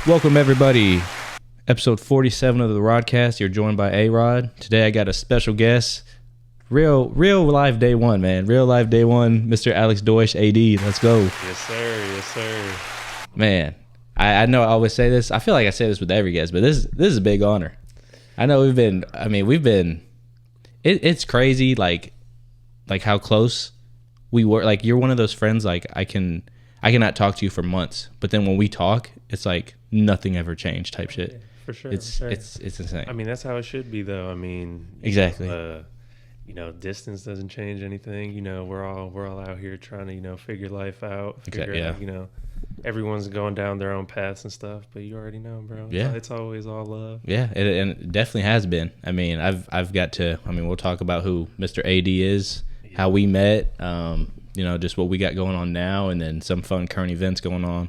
Welcome, everybody. Episode 47 of the Rodcast. You're joined by A-Rod. Today I got a special guest. Real live day one, man. Real live day one, Mr. Alex Doche, AD. Let's go. Yes, sir. Yes, sir. Man, I know I always say this. I feel like I say this with every guest, but this is a big honor. I know it's crazy, like how close we were. Like, you're one of those friends, like, I cannot talk to you for months, but then when we talk, it's like nothing ever changed type shit. Yeah, for sure. It's insane. I mean, that's how it should be, though. I mean, Exactly. Distance doesn't change anything. You know, we're all out here trying to, figure life out. Exactly. Yeah. Out, everyone's going down their own paths and stuff, but you already know, bro. Yeah. It's always all love. Yeah, and it definitely has been. I mean, I've got to. I mean, we'll talk about who Mr. AD is, how we met. Just what we got going on now, and then some fun current events going on.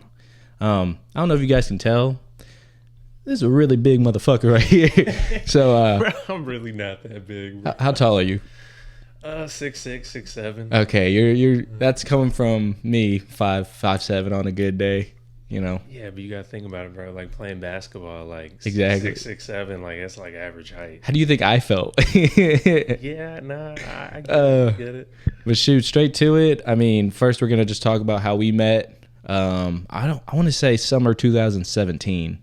I don't know if you guys can tell. This is a really big motherfucker right here. So, Bro, I'm really not that big. Bro. How tall are you? 6'6", 6'7". Okay, you're that's coming from me, 5'7" on a good day. Yeah, but you gotta think about it, bro. Like, playing basketball, like, exactly 6'7", like, that's like average height. How do you think I felt? Yeah, nah, I get it. But shoot, straight to it. I mean, first we're gonna just talk about how we met. I want to say summer 2017.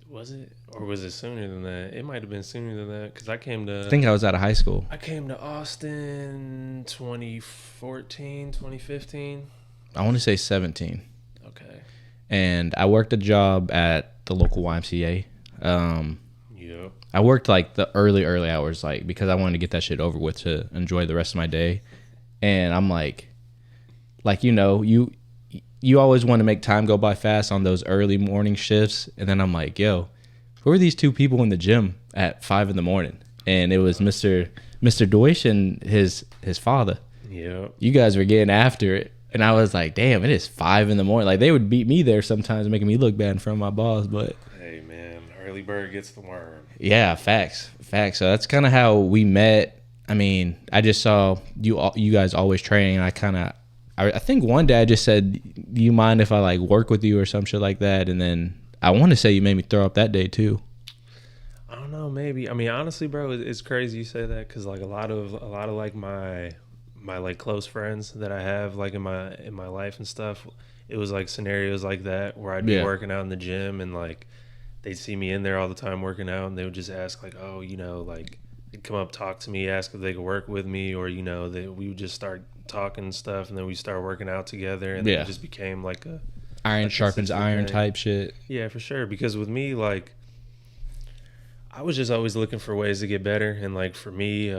Was it? Or was it sooner than that? It might have been sooner than that, because I think I was out of high school. I came to Austin 2014, 2015. I want to say 17. Okay. And I worked a job at the local YMCA. Yep. I worked like the early hours, like, because I wanted to get that shit over with to enjoy the rest of my day. And I'm like you always want to make time go by fast on those early morning shifts. And then I'm like, yo, who are these two people in the gym at 5 a.m? And it was Mr. Doche and his father. Yep. You guys were getting after it. And I was like, damn, it is 5 a.m. Like, they would beat me there sometimes, making me look bad in front of my boss. But hey, man, early bird gets the worm. Yeah, facts. So that's kind of how we met. I mean, I just saw you guys always training. And I think one day I just said, do you mind if I like work with you or some shit like that? And then I want to say you made me throw up that day too. I don't know, maybe. I mean, honestly, bro, it's crazy you say that, because like a lot of like my like close friends that I have like in my life and stuff, it was like scenarios like that where I'd be working out in the gym, and like they'd see me in there all the time working out, and they would just ask like, oh, like they'd come up, talk to me, ask if they could work with me, or we would just start talking and stuff, and then we start working out together, and it just became like a iron sharpens iron type shit. Yeah, for sure. Because with me, like, I was just always looking for ways to get better, and like for me,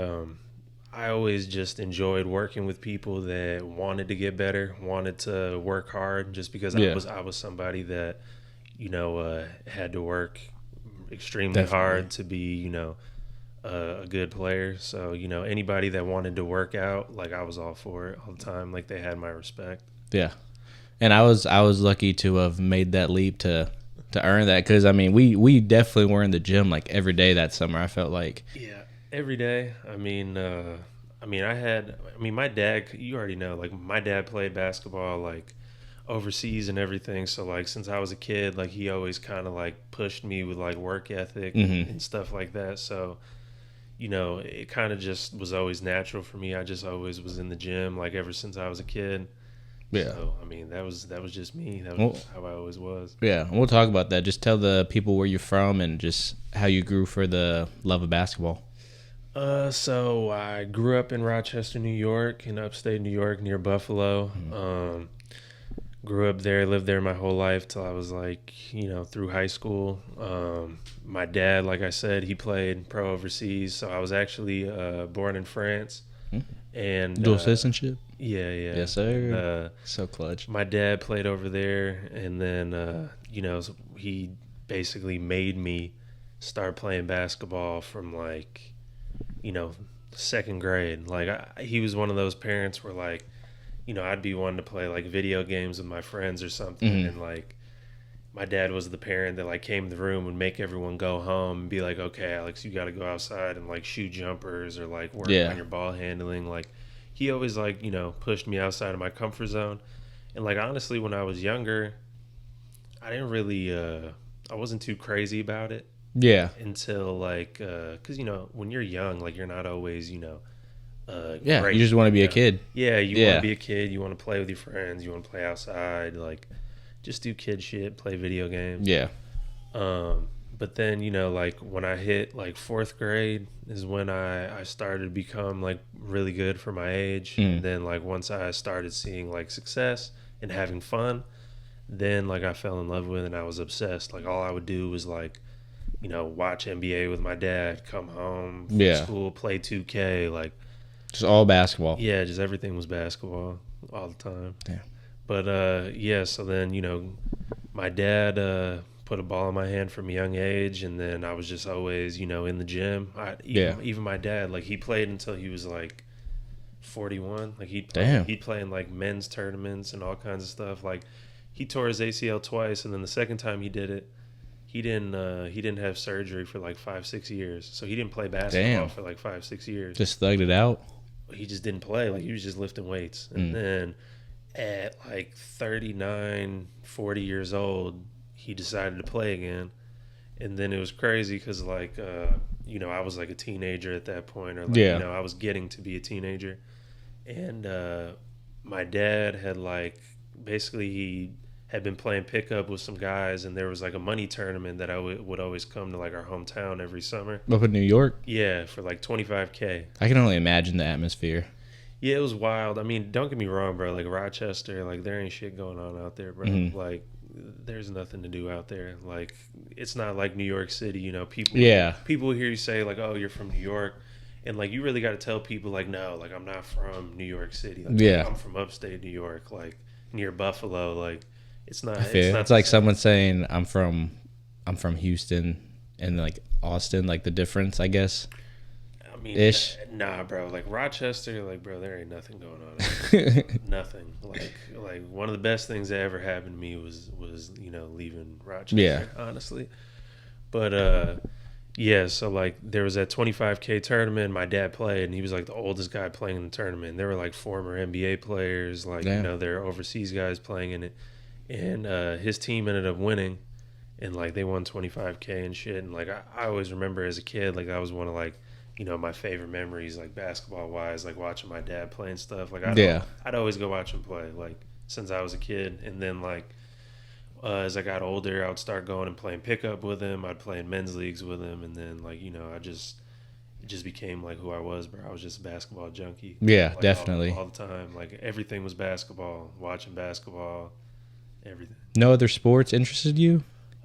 I always just enjoyed working with people that wanted to get better, wanted to work hard, just because I was somebody that had to work extremely hard to be a good player. So anybody that wanted to work out, like, I was all for it all the time. Like, they had my respect. Yeah. And I was lucky to have made that leap to earn that, because I mean we definitely were in the gym like every day that summer. I felt like every day. I mean my dad, you already know, like, my dad played basketball like overseas and everything, so like since I was a kid, like, he always kind of like pushed me with like work ethic and stuff like that. So it kind of just was always natural for me. I just always was in the gym, like, ever since I was a kid. Yeah. So I mean, that was just me. That was how I always was. Yeah, we'll talk about that. Just tell the people where you're from and just how you grew for the love of basketball. So I grew up in Rochester, New York, in upstate New York, near Buffalo. Grew up there, lived there my whole life till I was like, through high school. My dad, like I said, he played pro overseas, so I was actually born in France. And dual citizenship. Yeah. Yes, sir. So clutch. My dad played over there, and then he basically made me start playing basketball from like second grade. Like, he was one of those parents where, like, I'd be wanting to play like video games with my friends or something, and like my dad was the parent that like came in the room and make everyone go home and be like, okay, Alex, you got to go outside and like shoot jumpers or like work on your ball handling. Like, he always like, pushed me outside of my comfort zone. And like, honestly, when I was younger, I didn't really I wasn't too crazy about it Yeah. until like, cause when you're young, like you're not always, Yeah. You great. just want to be a kid. Yeah, you want to Yeah. be a kid. You want to play with your friends. You want to play outside. Like, just do kid shit. Play video games. Yeah. But then like when I hit like fourth grade is when I started to become like really good for my age. And then like once I started seeing like success and having fun, then like I fell in love with it and I was obsessed. Like all I would do was like watch NBA with my dad, come home from Yeah. school, play 2K, like Just all basketball. yeah, just everything was basketball all the time. Damn. But yeah, so then my dad put a ball in my hand from a young age, and then I was just always in the gym. Even my dad, like he played until he was like 41. Like he'd play in like men's tournaments and all kinds of stuff. Like he tore his ACL twice, and then the second time he did it, he didn't have surgery for like 5-6 years, so he didn't play basketball for like 5-6 years. Just thugged it out. He just didn't play. Like he was just lifting weights, and then at like 39, 40 years old, he decided to play again. And then it was crazy because like I was like a teenager at that point, or like I was getting to be a teenager, and my dad had like basically he had been playing pickup with some guys, and there was like a money tournament that I would always come to like our hometown every summer. Up in New York? Yeah, for like $25K. I can only imagine the atmosphere. Yeah, it was wild. I mean, don't get me wrong, bro. Like Rochester, like there ain't shit going on out there, bro. Like there's nothing to do out there. Like it's not like New York City, people hear you say like, "Oh, you're from New York." And like you really got to tell people like, "No, like I'm not from New York City. Like, I'm from upstate New York, like near Buffalo." Like it's not it's like someone saying I'm from Houston and like Austin, like the difference, I guess. I mean, ish. Nah, bro. Like Rochester, like bro, there ain't nothing going on. Nothing. Like one of the best things that ever happened to me was leaving Rochester. Yeah. Honestly, but yeah. So like there was that 25K tournament. My dad played, and he was like the oldest guy playing in the tournament. There were like former NBA players, like there are overseas guys playing in it, and his team ended up winning, and like they won 25K and shit. And like I always remember as a kid, like that was one of like my favorite memories, like basketball wise, like watching my dad playing stuff. Like I'd always go watch him play, like since I was a kid. And then like as I got older, I would start going and playing pickup with him. I'd play in men's leagues with him, and then like it just became like who I was, bro. I was just a basketball junkie. Yeah, like, definitely. All the time, like everything was basketball. Watching basketball, everything. No other sports interested you?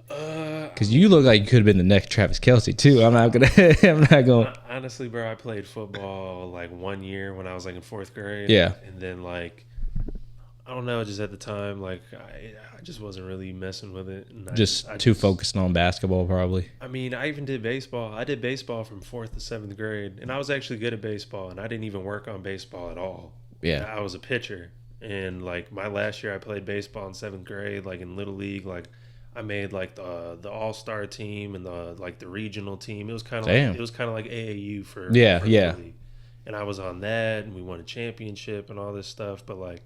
Because you look like you could have been the next Travis Kelce too. I'm not going. Honestly, bro, I played football like 1 year when I was like in fourth grade. Yeah. And then like, I don't know, just at the time, like I just wasn't really messing with it. And I too focused on basketball, probably. I mean, I even did baseball. I did baseball from 4th to 7th grade, and I was actually good at baseball, and I didn't even work on baseball at all. Yeah. I was a pitcher, and like my last year, I played baseball in 7th grade, like in Little League, like. I made like the all-star team and the regional team. It was kind of like AAU for Little League. And I was on that, and we won a championship and all this stuff. But like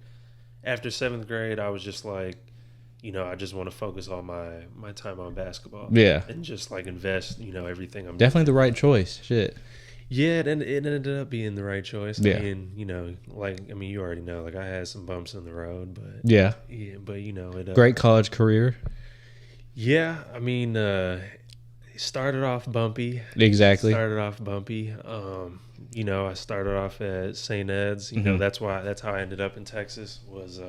after 7th grade, I was just like, I just want to focus all my time on basketball. Yeah, and just like invest, everything. I'm definitely the right choice. Shit. Yeah, it ended up being the right choice. Yeah. I mean, you already know, like I had some bumps in the road, but but it great college career. Yeah, I mean, it started off bumpy. Exactly. I started off at St. Ed's. That's how I ended up in Texas was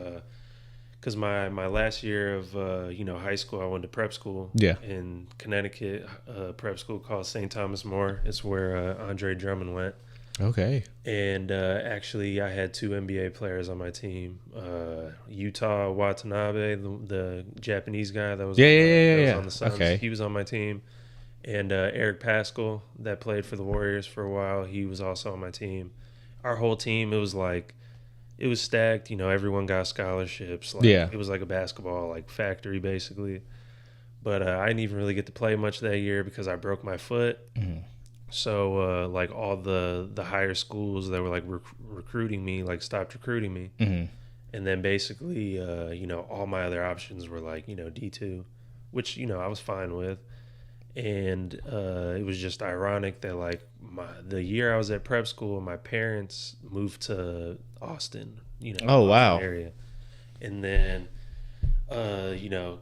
because my last year of high school, I went to prep school. Yeah. In Connecticut, prep school called St. Thomas More. It's where Andre Drummond went. Okay. And actually, I had 2 NBA players on my team. Yuta Watanabe, the Japanese guy that was on the Suns. Okay. He was on my team. And Eric Paschal, that played for the Warriors for a while, he was also on my team. Our whole team, it was stacked. Everyone got scholarships. It was like a basketball factory, basically. But I didn't even really get to play much that year because I broke my foot. Mm-hmm. So all the higher schools that were recruiting me stopped recruiting me, and then basically all my other options were D2. which I was fine with. And it was just ironic that like the year I was at prep school, my parents moved to Austin, Oh Austin wow. area, and then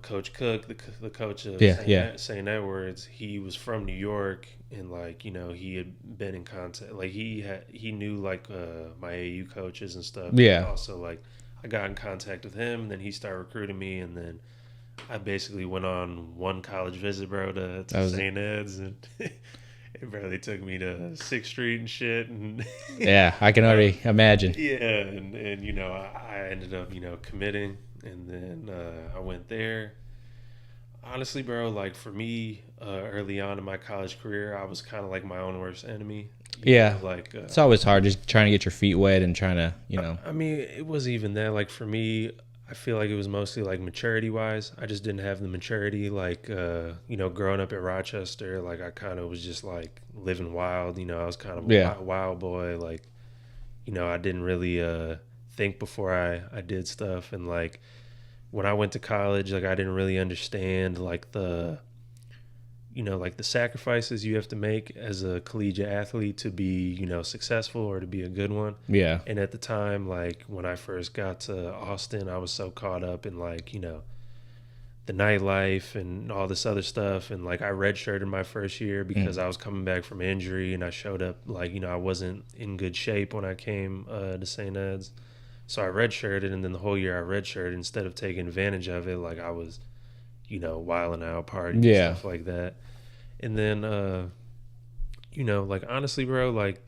Coach Cook, the coach of Yeah, yeah, St. Edwards, he was from New York, and like he had been in contact, like he knew like my AU coaches and stuff. And yeah. also like I got in contact with him, and then he started recruiting me, and then I basically went on one college visit, bro, That to was St. Ed's, and it barely took me to Sixth Street and shit, and yeah. I can already imagine. yeah, and I ended up committing, and then I went there. Honestly, bro, like for me, early on in my college career, I was kind of like my own worst enemy. Yeah, Like it's always hard just trying to get your feet wet and trying to, I mean, it wasn't even that. Like for me, I feel like it was mostly like maturity wise. I just didn't have the maturity. Like growing up in Rochester, like I kind of was just like living wild. I was kind of a yeah, wild boy. Like I didn't really think before I did stuff, and like when I went to college, like I didn't really understand like the sacrifices you have to make as a collegiate athlete to be, successful or to be a good one. yeah, And at the time, like when I first got to Austin, I was so caught up in like, the nightlife and all this other stuff. And like I redshirted my first year because I was coming back from injury, and I showed up like, I wasn't in good shape when I came to St. Ed's. So I redshirted, and then the whole year I redshirted, instead of taking advantage of it, like I was, wilding out, partying and yeah, stuff like that. And then, like honestly, bro, like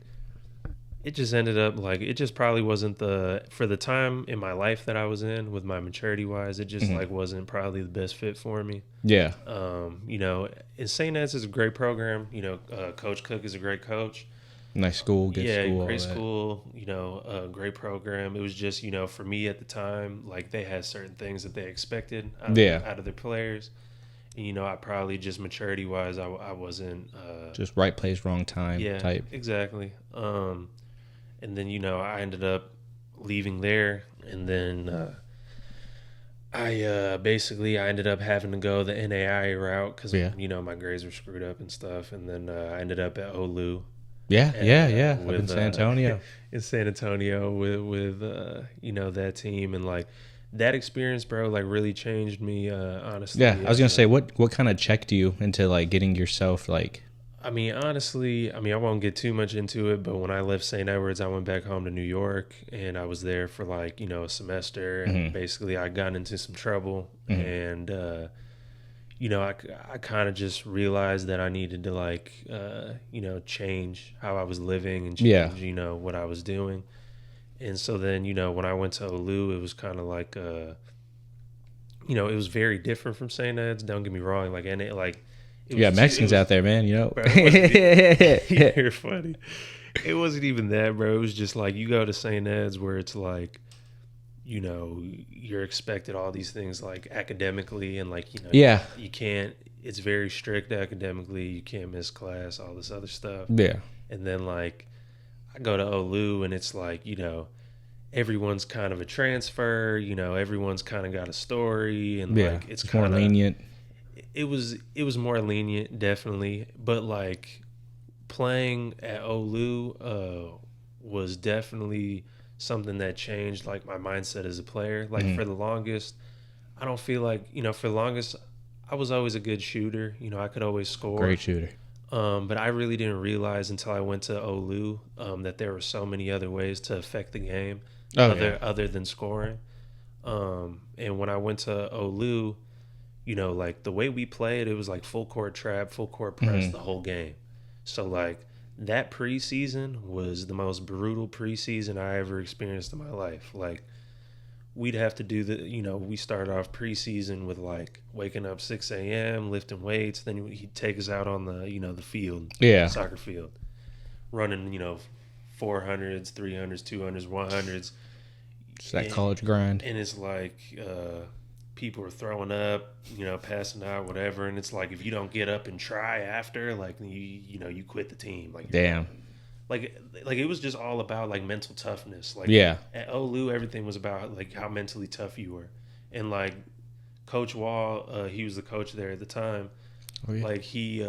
it just ended up like it just probably wasn't for the time in my life that I was in with my maturity wise, it just like wasn't probably the best fit for me. yeah. And St. Ed's is a great program. Coach Cook is a great coach. Nice school, good Yeah, school, all great that. school, great program. It was just, for me at the time, like they had certain things that they expected Yeah, out of their players. And, I probably just maturity wise, I wasn't, just right place, wrong time yeah, type. exactly. And then, I ended up leaving there, and then I ended up having to go the NAI route because, Yeah, my grades were screwed up and stuff. And then I ended up at OLU. yeah, yeah, yeah. Up in With San Antonio. in San Antonio with that team, and like that experience, bro, like really changed me, honestly. Yeah, I was gonna say, what kind of checked you into like getting yourself like? I mean, honestly, I won't get too much into it, but when I left St. Edwards, I went back home to New York, and I was there for like a semester, and basically I got into some trouble, and I kind of just realized that I needed to like, change how I was living and Yeah, change, what I was doing. And so then, when I went to OLU, it was kind of like, it was very different from St. Ed's. Don't get me wrong. Like, and it like, it you got was, Mexicans out there, man. bro, it wasn't, you're funny. It wasn't even that, bro. It was just like, you go to St. Ed's where it's like, you're expected all these things like academically, and like Yeah, you can't, it's very strict academically, you can't miss class, all this other stuff. yeah, And then like I go to OLU, and it's like everyone's kind of a transfer, everyone's kind of got a story, and yeah. like it's It's more kind of, lenient. it was more lenient, definitely, but like playing at OLU was definitely something that changed like my mindset as a player. Like for the longest, I don't feel like, for the longest I was always a good shooter. I could always score. Great shooter. But I really didn't realize until I went to OLU that there were so many other ways to affect the game other than scoring. And when I went to OLU, like the way we played, it was like full court trap, full court press the whole game. So like that preseason was the most brutal preseason I ever experienced in my life. Like we'd have to do we started off preseason with like waking up 6 a.m., lifting weights. Then he'd take us out on the field, Yeah, soccer field, running, 400s, 300s, 200s, 100s. it's that college grind. And it's like people are throwing up, passing out, whatever. And it's like if you don't get up and try after, like you quit the team. Like Damn. Like it was just all about like mental toughness. Like Yeah, at OLU, everything was about like how mentally tough you were, and like Coach Wall, he was the coach there at the time. Oh yeah. Like he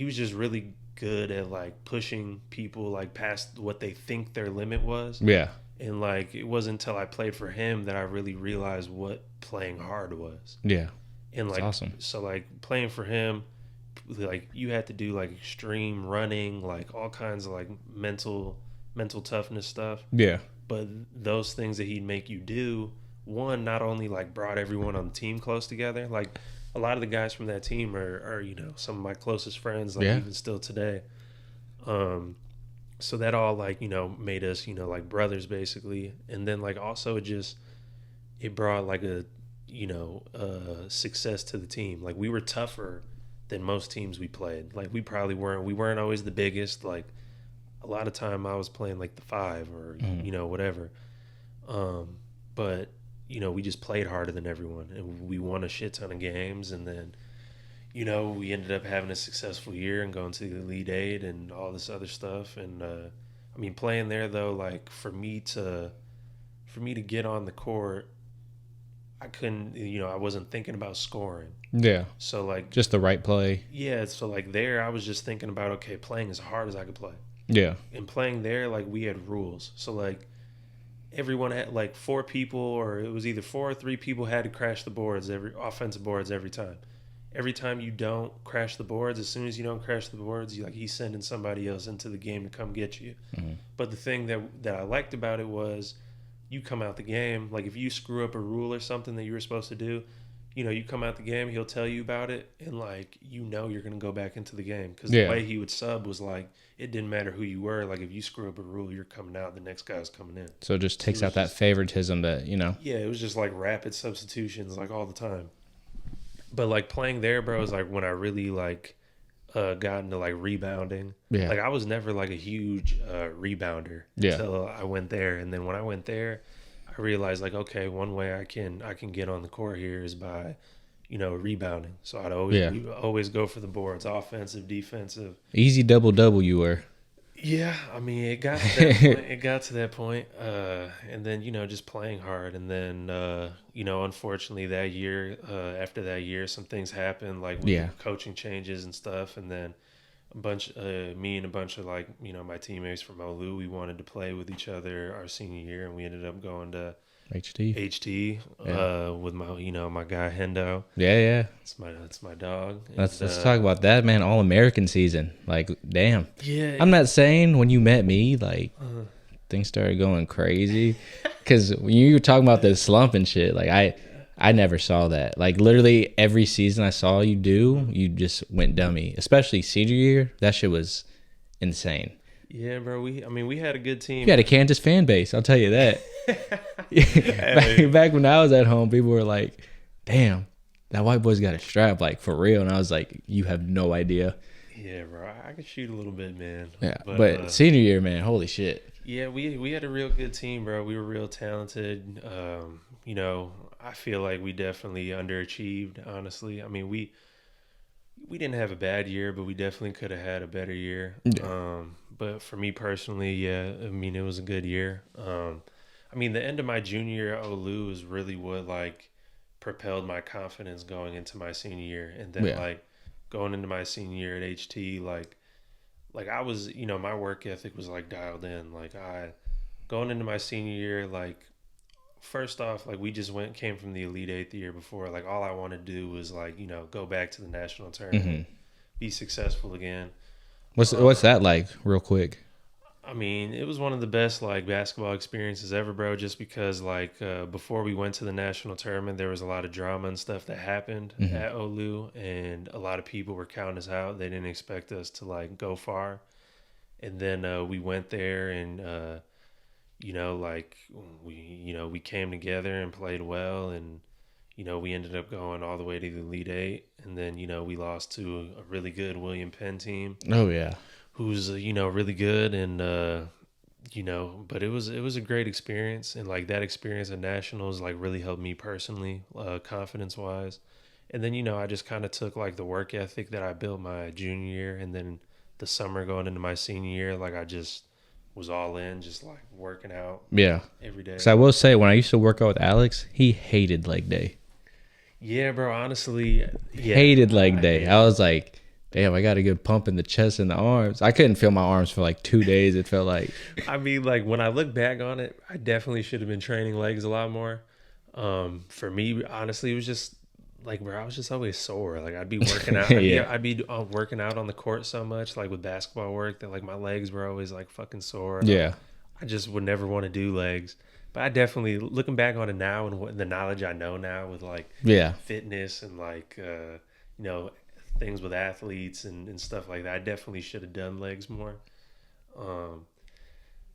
was just really good at like pushing people like past what they think their limit was. Yeah. And like it wasn't until I played for him that I really realized what playing hard was. Yeah. And It's like awesome. so like playing for him, like you had to do like extreme running, like all kinds of like mental toughness stuff. Yeah. But those things that he'd make you do, one, not only like brought everyone on the team close together, like a lot of the guys from that team are you know, some of my closest friends, like Yeah. even still today. So that all like, you know, made us, you know, like brothers basically. And then like also it brought like a, you know, success to the team. Like we were tougher than most teams we played. Like we weren't always the biggest. Like a lot of time I was playing like the 5 or you know, whatever. But you know, we just played harder than everyone, and we won a shit ton of games. And then, you know, we ended up having a successful year and going to the Elite Eight and all this other stuff. And I mean, playing there though, like for me to get on the court, I couldn't, you know, I wasn't thinking about scoring. Yeah. So like, Just the right play. yeah, so like there, I was just thinking about, okay, playing as hard as I could play. Yeah. And playing there, like we had rules. So like everyone had like 4 people, or it was either 4 or 3 people had to crash the boards, every offensive boards every time. Every time you don't crash the boards, as soon as you don't crash the boards, you like he's sending somebody else into the game to come get you. Mm-hmm. But the thing that I liked about it was you come out the game, like if you screw up a rule or something that you were supposed to do, you know, you come out the game, he'll tell you about it, and like you know you're gonna go back into the game because the way he would sub was like it didn't matter who you were. Like if you screw up a rule, you're coming out, the next guy's coming in. So it just takes out that favoritism that, you know. Yeah, it was just like rapid substitutions like all the time. But like playing there, bro, is like when I really like got into like rebounding. Yeah. Like I was never like a huge rebounder until I went there, and then when I went there, I realized like, okay, one way I can get on the court here is by, you know, rebounding. So I'd always go for the boards, offensive, defensive. Easy double you were. Yeah, I mean, it got to that point. And then, you know, just playing hard. And then, you know, unfortunately that year, after that year, some things happened, like with coaching changes and stuff. And then me and a bunch of like, you know, my teammates from Olu, we wanted to play with each other our senior year, and we ended up going to HT with my, you know, my guy Hendo. Yeah. That's my dog. Let's talk about that, man. All-American season. Like, damn. Yeah. I'm not saying when you met me, like, things started going crazy. Because when you were talking about the slump and shit, like, I never saw that. Like, literally every season I saw you do, you just went dummy. Especially senior year. That shit was insane. Yeah, bro. We had a good team. You had a Kansas fan base, I'll tell you that. back when I was at home, people were like, damn, that white boy's got a strap, like, for real. And I was like, you have no idea. Yeah, bro. I could shoot a little bit, man. Yeah, but senior year, man, holy shit. Yeah, we had a real good team, bro. We were real talented. You know, I feel like we definitely underachieved, honestly. I mean, we didn't have a bad year, but we definitely could have had a better year. Yeah. But for me personally, yeah, I mean, it was a good year. I mean, the end of my junior year at Olu is really what like propelled my confidence going into my senior year. And then like going into my senior year at HT, like I was, you know, my work ethic was like dialed in. Like going into my senior year, like first off, like we just came from the Elite Eight the year before. Like all I wanted to do was like, you know, go back to the national tournament, be successful again. What's that like, real quick? I mean, it was one of the best like basketball experiences ever, bro. Just because like before we went to the national tournament, there was a lot of drama and stuff that happened at Olu, and a lot of people were counting us out. They didn't expect us to like go far, and then we went there and. You know, like we came together and played well, and you know we ended up going all the way to the Elite Eight, and then you know we lost to a really good William Penn team. Oh yeah, who's you know really good, and you know, but it was a great experience, and like that experience at nationals like really helped me personally, confidence wise, and then you know I just kind of took like the work ethic that I built my junior year, and then the summer going into my senior year, like I just was all in, just like working out every day. So I will say, when I used to work out with Alex, he hated leg day. Yeah, bro. Honestly, yeah. Hated leg day. hated I was like, damn, I got a good pump in the chest and the arms. I couldn't feel my arms for like 2 days. It felt like, I mean, like when I look back on it, I definitely should have been training legs a lot more. For me, honestly, it was just like where I was just always sore. Like I'd be working out, yeah, I'd be working out on the court so much, like with basketball work, that like my legs were always like fucking sore. yeah, I just would never want to do legs. But I definitely, looking back on it now and the knowledge I know now with like yeah. fitness and like you know, things with athletes and stuff like that, I definitely should have done legs more. Um,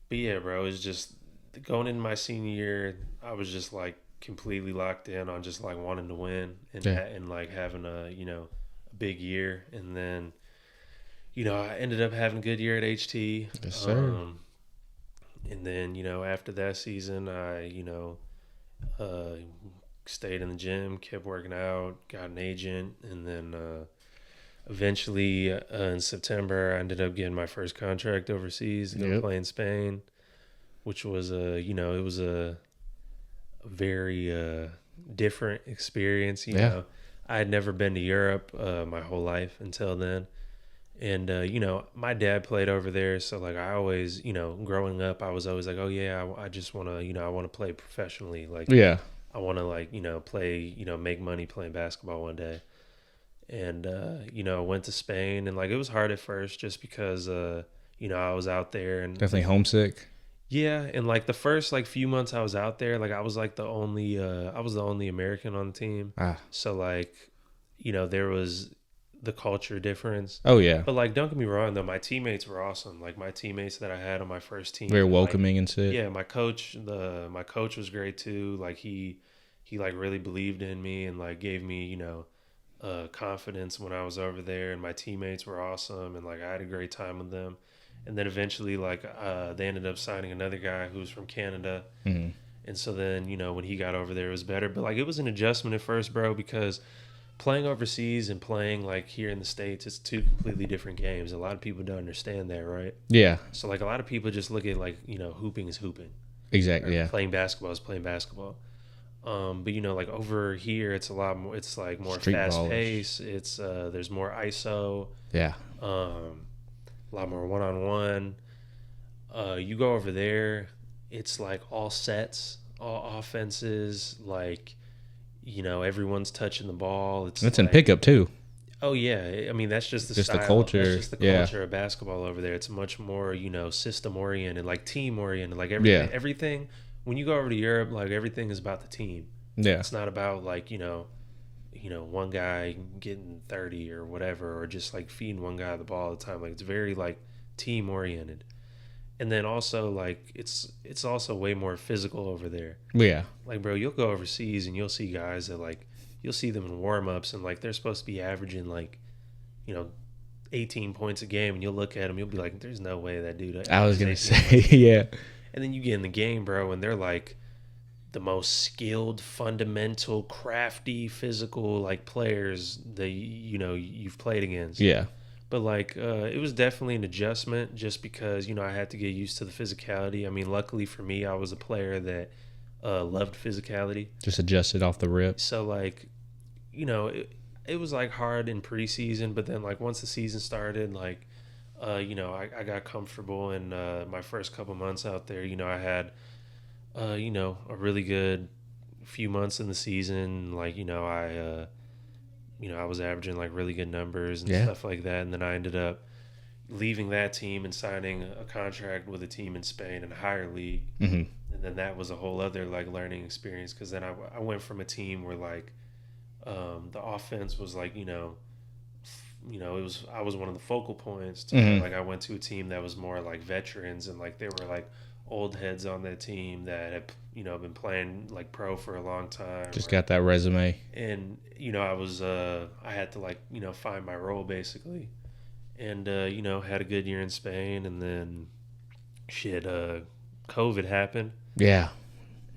but yeah, bro, it's just going into my senior year, I was just like completely locked in on just like wanting to win and Yeah. and like having a, you know, a big year. And then, you know, I ended up having a good year at HT. Yes, sir. And then, you know, after that season, I, uh, stayed in the gym, kept working out, got an agent, and then eventually in September, I ended up getting my first contract overseas, going to Yep. play in Spain, which was you know, it was a very different experience. You Yeah. know, I had never been to Europe my whole life until then. And, you know, my dad played over there. So, like, I always, you know, growing up, I was always like, oh, yeah, I just want to, you know, I want to play professionally. Like, Yeah. I want to, like, you know, play, you know, make money playing basketball one day. And, you know, I went to Spain. And, like, it was hard at first just because, you know, I was out there. And Definitely homesick. yeah. And, like, the first, like, few months I was out there, like, I was the only American on the team. Ah. So, like, you know, there was the culture difference. Oh yeah. But like, don't get me wrong though, my teammates were awesome. Like my teammates that I had on my first team, Very like, welcoming and shit. yeah, my coach was great too. Like he like really believed in me and like gave me, you know, confidence when I was over there. And my teammates were awesome, and like I had a great time with them. And then eventually, like they ended up signing another guy who was from Canada. Mm-hmm. And so then, you know, when he got over there, it was better. But like, it was an adjustment at first, bro, because playing overseas and playing like here in the States, it's two completely different games. A lot of people don't understand that, right? Yeah. So like a lot of people just look at like, you know, hooping is hooping. Exactly. Yeah. Playing basketball is playing basketball. But you know, like over here, it's a lot more. It's like more Street fast ballers. pace. It's there's more ISO. Yeah. A lot more one on one. You go over there, it's like all sets, all offenses. Like, you know, everyone's touching the ball. It's That's like, in pickup too. oh yeah, I mean that's just the Just the style. culture, That's just the yeah. culture of basketball over there. It's much more, you know, system oriented, like team oriented, like Yeah. everything. When you go over to Europe, like everything is about the team. Yeah. It's not about like, you know, one guy getting 30 or whatever, or just like feeding one guy the ball all the time. Like it's very like team oriented. And then also like it's also way more physical over there. Yeah. Like, bro, you'll go overseas and you'll see guys that like you'll see them in warm ups and like they're supposed to be averaging like, you know, 18 points a game, and you'll look at them, you'll be like, there's no way that dude. I was gonna averages say 18 points. yeah. And then you get in the game, bro, and they're like the most skilled, fundamental, crafty, physical like players that you know you've played against. Yeah. But like it was definitely an adjustment just because, you know, I had to get used to the physicality. I mean, luckily for me, I was a player that loved physicality. Just adjusted off the rip. So like, you know, it was like hard in preseason, but then like once the season started, like, you know, I got comfortable in my first couple months out there. You know, I had, you know, a really good few months in the season. Like, you know, I was averaging like really good numbers and stuff like that. And then I ended up leaving that team and signing a contract with a team in Spain in a higher league. Mm-hmm. And then that was a whole other like learning experience, because then I went from a team where like the offense was like, you know, I was one of the focal points to Mm-hmm. like I went to a team that was more like veterans, and like there were like old heads on that team that had, you know, been playing like pro for a long time. Just got that resume. And you know, I had to like, you know, find my role basically. And you know, had a good year in Spain, and then shit, COVID happened. Yeah.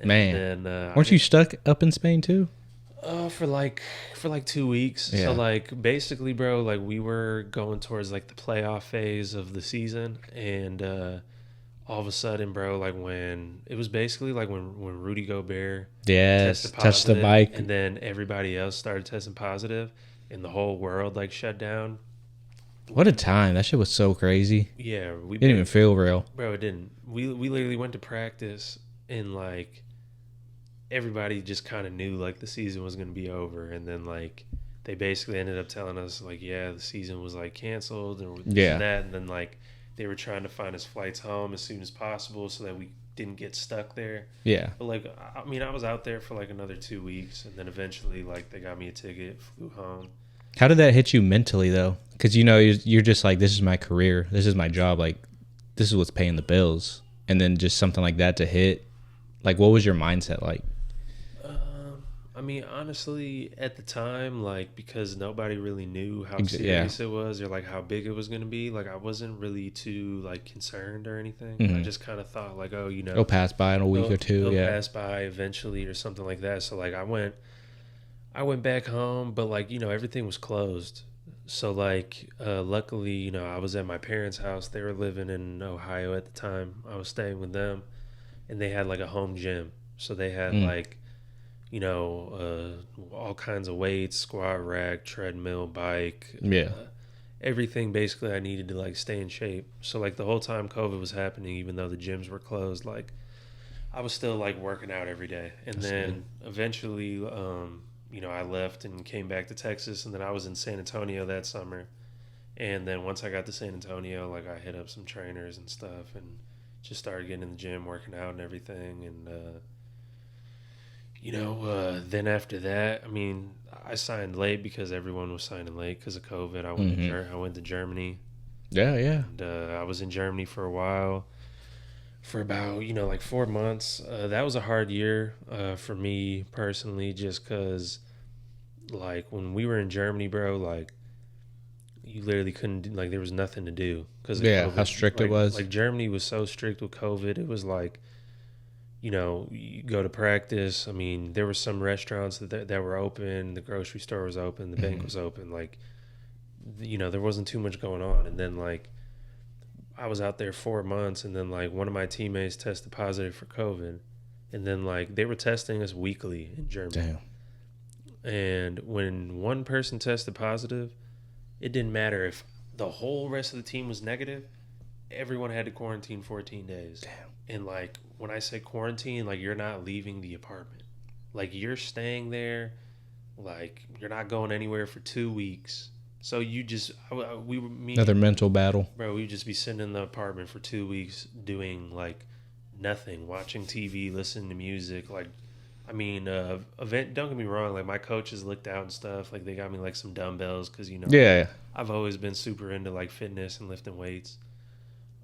And Man. then Weren't you stuck up in Spain too? for like 2 weeks. Yeah. So like basically, bro, like we were going towards like the playoff phase of the season, and all of a sudden, bro, like when it was basically like when Rudy Gobert Yes, tested touch the positive, mic. and then everybody else started testing positive, and the whole world like shut down. What a time. That shit was so crazy. Yeah, we Didn't even feel real. bro, it didn't. We literally went to practice, and like everybody just kind of knew like the season was gonna be over, and then like they basically ended up telling us like, yeah, the season was like canceled and this Yeah. and that, and then like they were trying to find us flights home as soon as possible so that we didn't get stuck there. Yeah. But like, I mean, I was out there for like another 2 weeks, and then eventually like they got me a ticket, flew home. How did that hit you mentally though? Because you're just like, this is my career, this is my job, like this is what's paying the bills, and then just something like that to hit. Like, what was your mindset like? I mean, honestly, at the time, like, because nobody really knew how Yeah. serious it was or like how big it was going to be, like, I wasn't really too like concerned or anything. I just kind of thought like, oh, It'll pass by in a week or two. it'll Yeah. pass by eventually or something like that. So like, I went back home, but like, everything was closed. So like, luckily, I was at my parents' house. They were living in Ohio at the time. I was staying with them, and they had like a home gym. So they had like, all kinds of weights, squat rack, treadmill, bike, Yeah. everything basically I needed to like stay in shape. So like the whole time COVID was happening, even though the gyms were closed, like I was still like working out every day. And That's then eventually, I left and came back to Texas, and then I was in San Antonio that summer. And then once I got to San Antonio, like I hit up some trainers and stuff and just started getting in the gym, working out and everything. And, then after that, I mean, I signed late because everyone was signing late because of COVID. I went to Germany. Yeah. Yeah. And I was in Germany for a while, for about like 4 months. That was a hard year for me personally, just because like when we were in Germany, bro, like you literally couldn't like there was nothing to do because How strict it was. Like Germany was so strict with COVID. It was like, you go to practice. I mean, there were some restaurants that were open. The grocery store was open. The bank was open. Like, there wasn't too much going on. And then like I was out there 4 months, and then like one of my teammates tested positive for COVID, and then like they were testing us weekly in Germany. Damn. And when one person tested positive, it didn't matter if the whole rest of the team was negative. Everyone had to quarantine 14 days. Damn. And like when I say quarantine, like you're not leaving the apartment. Like you're staying there. Like you're not going anywhere for 2 weeks. So you just Another mental battle. bro, we'd just be sitting in the apartment for 2 weeks doing like nothing, watching TV, listening to music. Like, I mean, don't get me wrong. Like my coaches looked out and stuff. Like they got me like some dumbbells because Yeah. I've always been super into like fitness and lifting weights.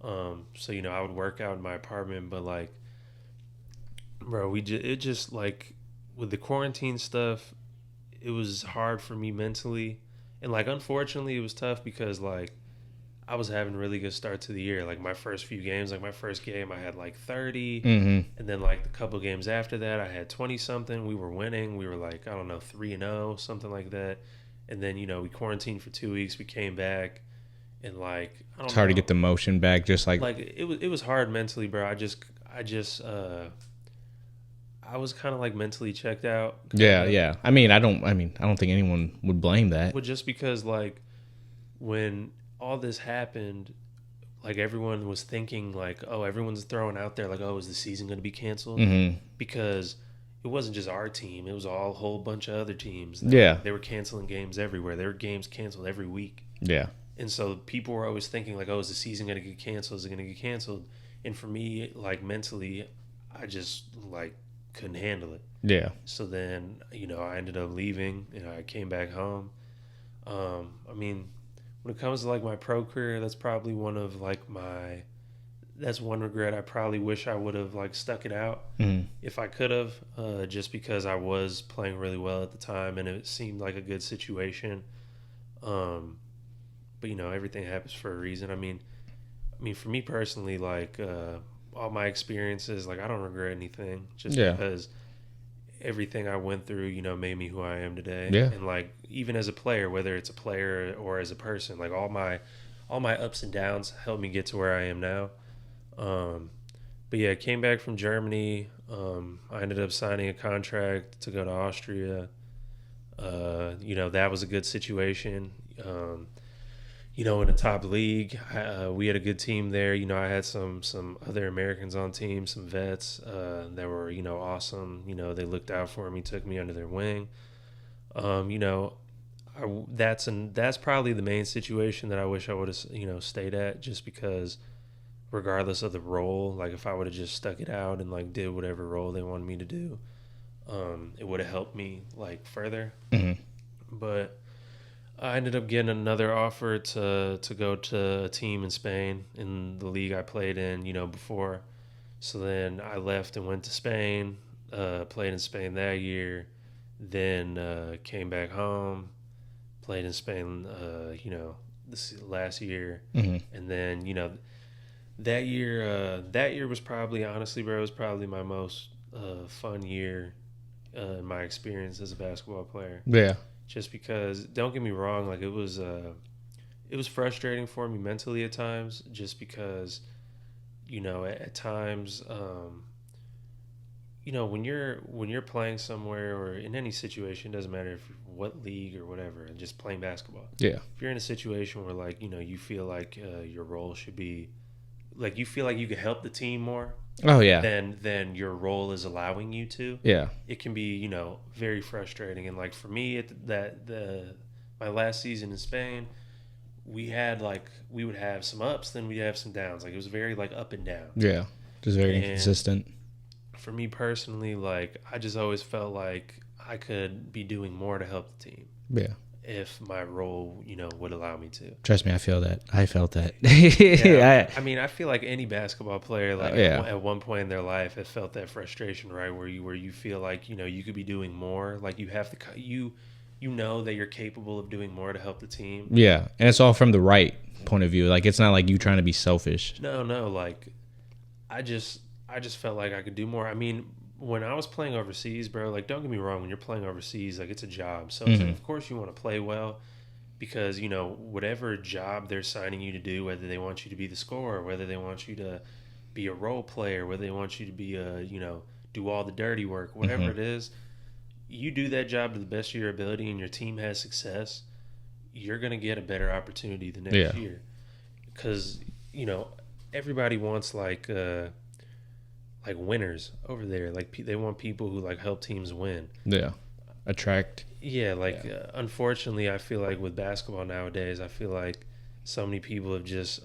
So I would work out in my apartment, but like, bro, it just like with the quarantine stuff, it was hard for me mentally, and like unfortunately, it was tough because like I was having a really good start to the year. Like my first few games, like my first game, I had like 30, and then like the couple games after that, I had 20 something. We were winning. We were like, I don't know, 3-0, something like that. And then we quarantined for 2 weeks. We came back. And like It's hard to get the motion back, just like it was hard mentally, bro. I was kind of like mentally checked out. Yeah. I mean, I don't think anyone would blame that. Well, just because like when all this happened, like everyone was thinking like, oh, everyone's throwing out there like, oh, is the season going to be canceled? Because it wasn't just our team; it was a whole bunch of other teams. They were canceling games everywhere. There were games canceled every week. Yeah. And so people were always thinking like, oh, is the season going to get canceled? Is it going to get canceled? And for me, like mentally, I just like couldn't handle it. Yeah. So then, I ended up leaving. I came back home. I mean, when it comes to like my pro career, that's probably one of like that's one regret. I probably wish I would have like stuck it out if I could have, just because I was playing really well at the time and it seemed like a good situation. But everything happens for a reason. I mean, for me personally, like all my experiences, like I don't regret anything, just because everything I went through, made me who I am today. Yeah. And like even as a player, whether it's a player or as a person, like all my ups and downs helped me get to where I am now. But yeah, came back from Germany. I ended up signing a contract to go to Austria. That was a good situation. In a top league, we had a good team there. I had some other Americans on team, some vets that were awesome. They looked out for me, took me under their wing. Um, you know, that's probably the main situation that I wish I would have stayed at, just because regardless of the role, like if I would have just stuck it out and like did whatever role they wanted me to do, it would have helped me like further. Hmm. But I ended up getting another offer to go to a team in Spain in the league I played in, before. So then I left and went to Spain, played in Spain that year, then came back home, played in Spain, this last year, Hmm. and then that year was probably, honestly, bro, it was probably my most fun year in my experience as a basketball player. Yeah. Just because, don't get me wrong, like it was frustrating for me mentally at times, just because at times, when you're playing somewhere or in any situation, doesn't matter if what league or whatever, and just playing basketball. Yeah. If you're in a situation where like you feel like your role should be, like you feel like you can help the team more Oh yeah. than your role is allowing you to, Yeah. it can be very frustrating. And like for me, my last season in Spain, we would have some ups, then we'd have some downs. Like it was very like up and down. Yeah. Just very And inconsistent. for me personally, like I just always felt like I could be doing more to help the team Yeah. if my role would allow me to. Trust me, I feel that. I felt that. Yeah, I mean, I feel like any basketball player, like Yeah. at one point in their life, has felt that frustration, right? Where you feel like you could be doing more, like you have to, you know that you're capable of doing more to help the team. Yeah. And it's all from the right point of view. Like it's not like you trying to be selfish. No, like I just felt like I could do more. I mean, when I was playing overseas, bro, like don't get me wrong, when you're playing overseas, like it's a job, so it's like, of course you want to play well, because whatever job they're signing you to do, whether they want you to be the scorer, whether they want you to be a role player, whether they want you to be do all the dirty work, whatever it is, you do that job to the best of your ability and your team has success, you're going to get a better opportunity the next year. Because everybody wants like winners over there. Like they want people who like help teams win. Yeah. Attract. Yeah, like unfortunately, I feel like with basketball nowadays, I feel like so many people have just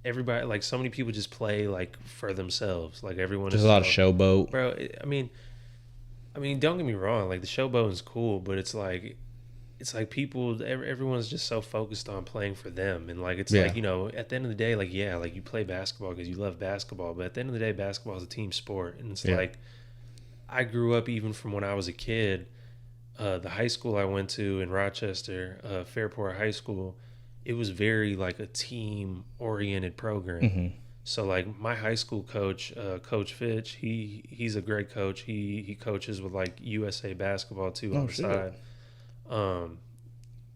everybody, like so many people just play like for themselves. Like everyone There's is a lot of showboat. bro. I mean, don't get me wrong. Like the showboat is cool, but it's like people, everyone's just so focused on playing for them, and like it's like at the end of the day, like like you play basketball because you love basketball, but at the end of the day, basketball is a team sport, and it's like I grew up, even from when I was a kid. The high school I went to in Rochester, Fairport High School, it was very like a team oriented program. So like my high school coach, Coach Fitch, he's a great coach. He coaches with like USA basketball too on the side.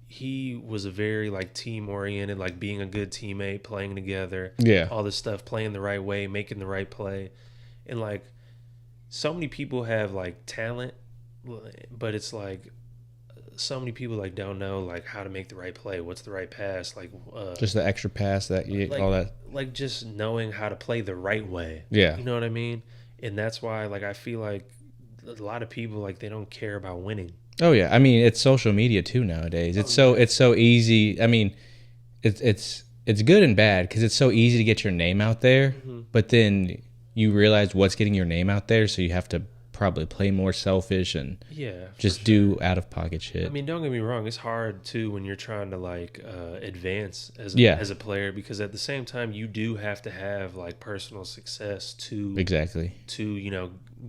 He was a very like team oriented, like being a good teammate, playing together, all this stuff, playing the right way, making the right play. And like so many people have like talent, but it's like so many people like don't know like how to make the right play, what's the right pass, like just the extra pass that you like, all that, like just knowing how to play the right way. Yeah. You know what I mean? And that's why like I feel like a lot of people, like they don't care about winning. Oh yeah, I mean it's social media too nowadays. It's so easy. I mean, it's good and bad because it's so easy to get your name out there, but then you realize what's getting your name out there, so you have to probably play more selfish and just do out of pocket shit. I mean, don't get me wrong, it's hard too when you're trying to like advance as a player, because at the same time you do have to have like personal success to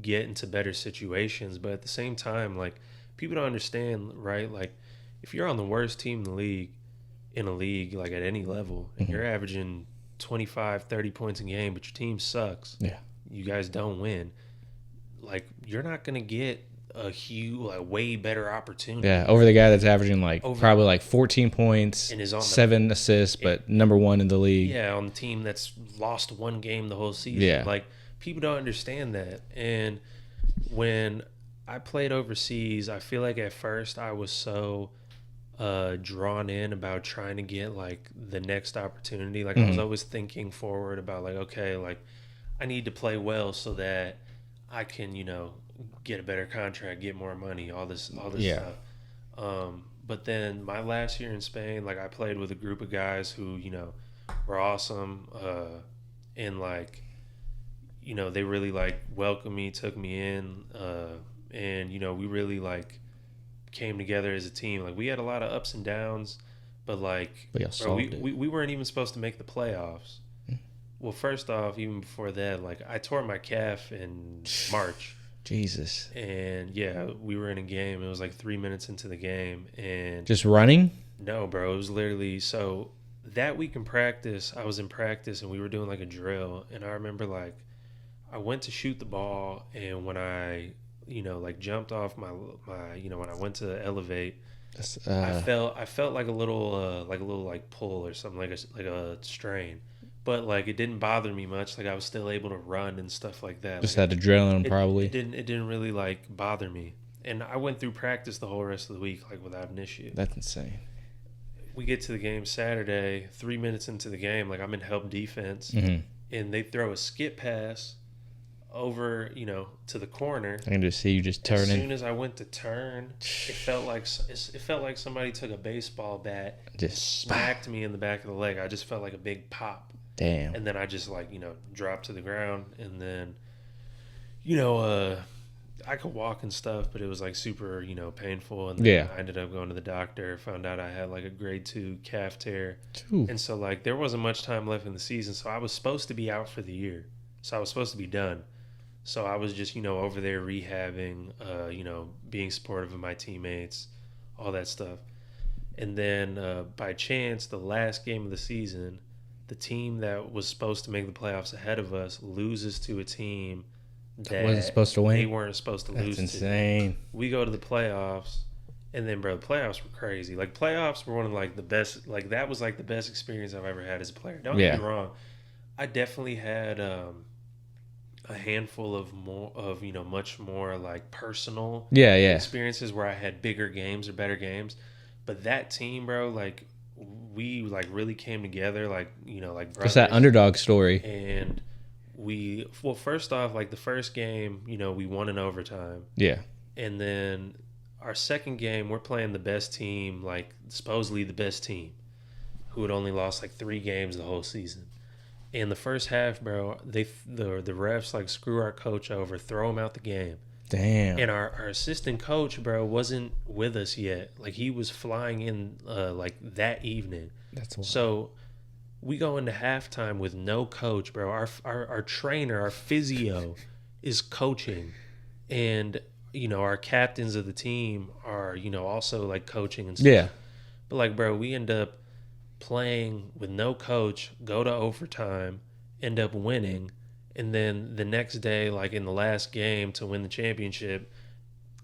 get into better situations, but at the same time, like people don't understand, right? Like if you're on the worst team in a league like at any level, and you're averaging 25-30 points a game, but your team sucks, you guys don't win, like you're not going to get a huge, like way better opportunity. Yeah, over the guy that's averaging like Over- probably like 14 points, And is on the- 7 assists, but number 1 in the league. Yeah, on the team that's lost one game the whole season. Yeah. Like, people don't understand that. And when I played overseas, I feel like at first I was so drawn in about trying to get like the next opportunity. Like I was always thinking forward about like, okay, like I need to play well so that I can, get a better contract, get more money, all this stuff. But then my last year in Spain, like I played with a group of guys who, were awesome. And like, they really like welcomed me, took me in. And, we really like came together as a team. Like we had a lot of ups and downs, but like we weren't even supposed to make the playoffs. Well, first off, even before that, like I tore my calf in March. Jesus. And yeah, we were in a game. It was like 3 minutes into the game, and just running? No, bro. It was literally so that week in practice. I was in practice, and we were doing like a drill. And I remember like I went to shoot the ball, and when I like jumped off my when I went to elevate, I felt like a little pull or something, like a strain, but like it didn't bother me much. Like I was still able to run and stuff like that. Just like, had adrenaline, probably. It didn't really like bother me, and I went through practice the whole rest of the week like without an issue. That's insane. We get to the game Saturday, 3 minutes into the game, like I'm in help defense, and they throw a skip pass over, to the corner. I can just see you just turning. As soon as I went to turn, it felt like somebody took a baseball bat, just smacked me in the back of the leg. I just felt like a big pop. Damn. And then I just dropped to the ground, and then, I could walk and stuff, but it was like super, painful. And then I ended up going to the doctor, found out I had like a grade 2 calf tear. Ooh. And so like there wasn't much time left in the season, so I was supposed to be out for the year. So I was supposed to be done. So I was just, over there rehabbing, being supportive of my teammates, all that stuff. And then by chance, the last game of the season, the team that was supposed to make the playoffs ahead of us loses to a team that wasn't supposed to win. They weren't supposed to lose. That's insane. We go to the playoffs, and then, bro, the playoffs were crazy. Like, playoffs were one of, like, the best. Like, that was, like, the best experience I've ever had as a player. Don't get me wrong. I definitely had a handful of much more like personal experiences where I had bigger games or better games, but that team, bro, like we like really came together, like like brothers. It's that underdog story. And first off, like the first game, we won in overtime. Yeah. And then our second game, we're playing the best team, like supposedly the best team, who had only lost like 3 games the whole season. In the first half, bro, the refs like screw our coach over, throw him out the game. Damn. And our assistant coach, bro, wasn't with us yet. Like he was flying in like that evening. That's wild. So we go into halftime with no coach, bro. Our trainer, our physio, is coaching, and our captains of the team are also like coaching and stuff. Yeah. But like, bro, we end up playing with no coach, go to overtime, end up winning, and then the next day, like in the last game to win the championship,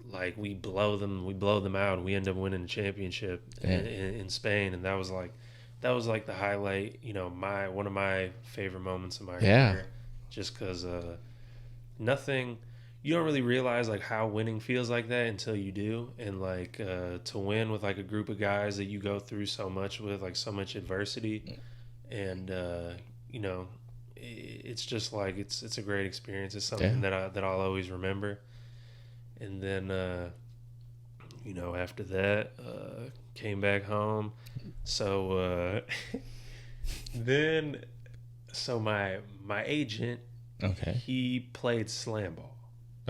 like we blow them out, and we end up winning the championship in Spain. And that was like the highlight, one of my favorite moments in my career, just because you don't really realize like how winning feels like that until you do. And like to win with like a group of guys that you go through so much with, like so much adversity, and it's just like it's a great experience. It's something that I'll always remember. And then after that came back home. So my agent, he played slam ball.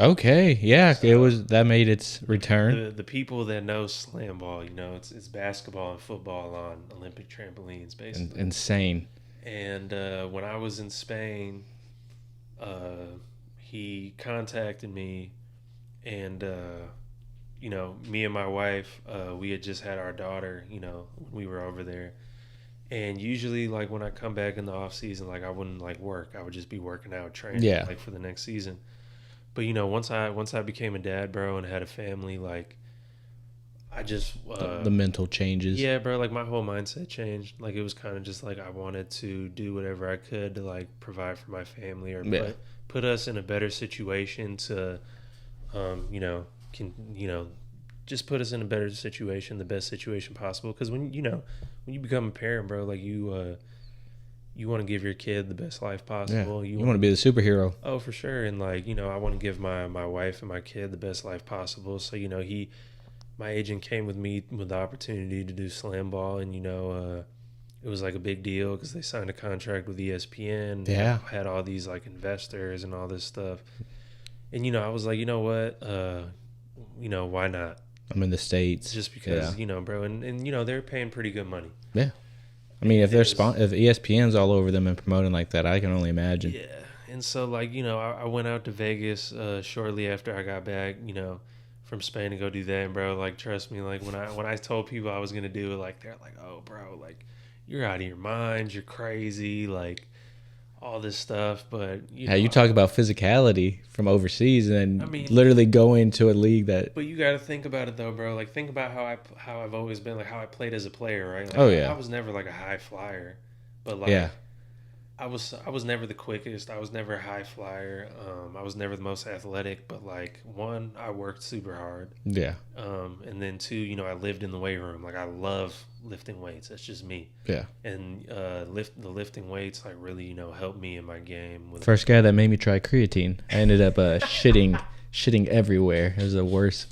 Okay, yeah, so that made its return. The people that know slam ball, it's basketball and football on Olympic trampolines, basically. Insane. And when I was in Spain, he contacted me, and me and my wife, we had just had our daughter, when we were over there. And usually, like when I come back in the off season, like I wouldn't like work. I would just be working out, training, like for the next season. But once I became a dad, bro, and had a family, like I just The mental changes. yeah, bro, like my whole mindset changed. Like it was kind of just like I wanted to do whatever I could to like provide for my family or Yeah. put us in a better situation to you know, can just put us in a better situation, the best situation possible. Because when you become a parent, bro, like you want to give your kid the best life Yeah. possible. You want to be the superhero. Oh, for sure. And like I want to give my wife and my kid the best life possible. So my agent came with me with the opportunity to do slam ball, and it was like a big deal because they signed a contract with ESPN. Yeah. Had all these like investors and all this stuff. And I was like, you know what, why not? I'm in the States. Just because, bro, and they're paying pretty good money. Yeah. I mean, if if was- ESPN's all over them and promoting like that, I can only imagine. Yeah. And so like, I went out to Vegas shortly after I got back, from Spain to go do that. And bro, like trust me, like when I told people I was gonna do it, like they're like, oh bro, like you're out of your mind, you're crazy, like all this stuff. But You talk about physicality from overseas and I mean, literally going to a league that. but you got to think about it though, bro. Like think about how I've always been, like how I played as a player, right? Like, Oh, yeah. I was never like a high flyer, but like Yeah. I was never the quickest. I was never a high flyer. I was never the most athletic. But like one, I worked super hard. Yeah. And then two, I lived in the weight room. Like I love lifting weights. That's just me. Yeah. And the lifting weights like really helped me in my game. First guy that made me try creatine. I ended up shitting everywhere. It was the worst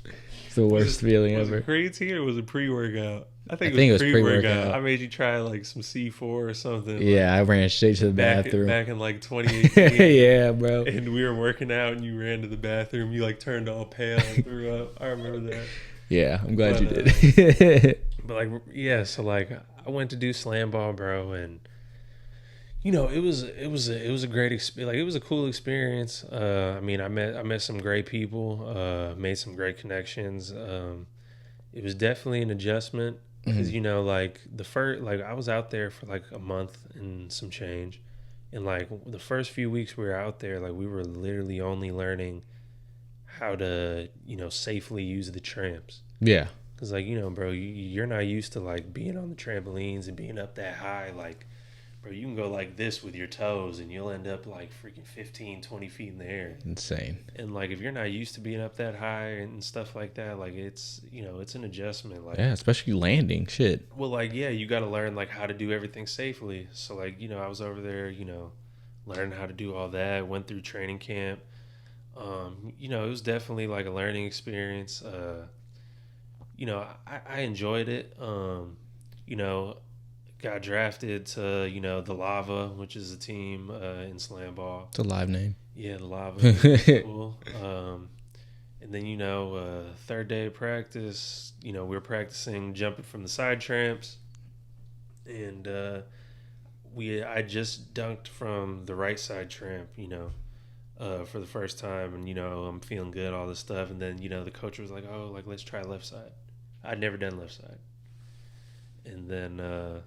feeling was ever. it creatine or was it pre-workout? I think it it was was pre-workout. pre-workout. I made you try like some C4 or something. Yeah, I ran straight to the bathroom. Back in like 2018. Yeah, bro. And we were working out and you ran to the bathroom. You like turned all pale and threw up. I remember that. Yeah, I'm glad you did. But like, yeah, so like I went to do slam ball, bro. And it was a great experience. Like it was a cool experience. I mean, I met some great people, made some great connections. It was definitely an adjustment. Because like the first, like I was out there for like a month and some change, and like the first few weeks we were out there, like we were literally only learning how to safely use the tramps. Yeah. Because like bro, you're not used to like being on the trampolines and being up that high. Like, bro, you can go like this with your toes and you'll end up like freaking 15, 20 feet in the air. Insane. And like if you're not used to being up that high and stuff like that, like it's it's an adjustment. Like Yeah, especially landing. Shit. well, like yeah, you got to learn like how to do everything safely. So like I was over there, learning how to do all that. Went through training camp. It was definitely like a learning experience. I enjoyed it. Got drafted to the Lava, which is a team in slam ball. It's a live name. Yeah, the Lava. Cool. And then third day of practice, we were practicing jumping from the side tramps, and I just dunked from the right side tramp, for the first time, and I'm feeling good, all this stuff, and then the coach was like, oh, like let's try left side. I'd never done left side, and then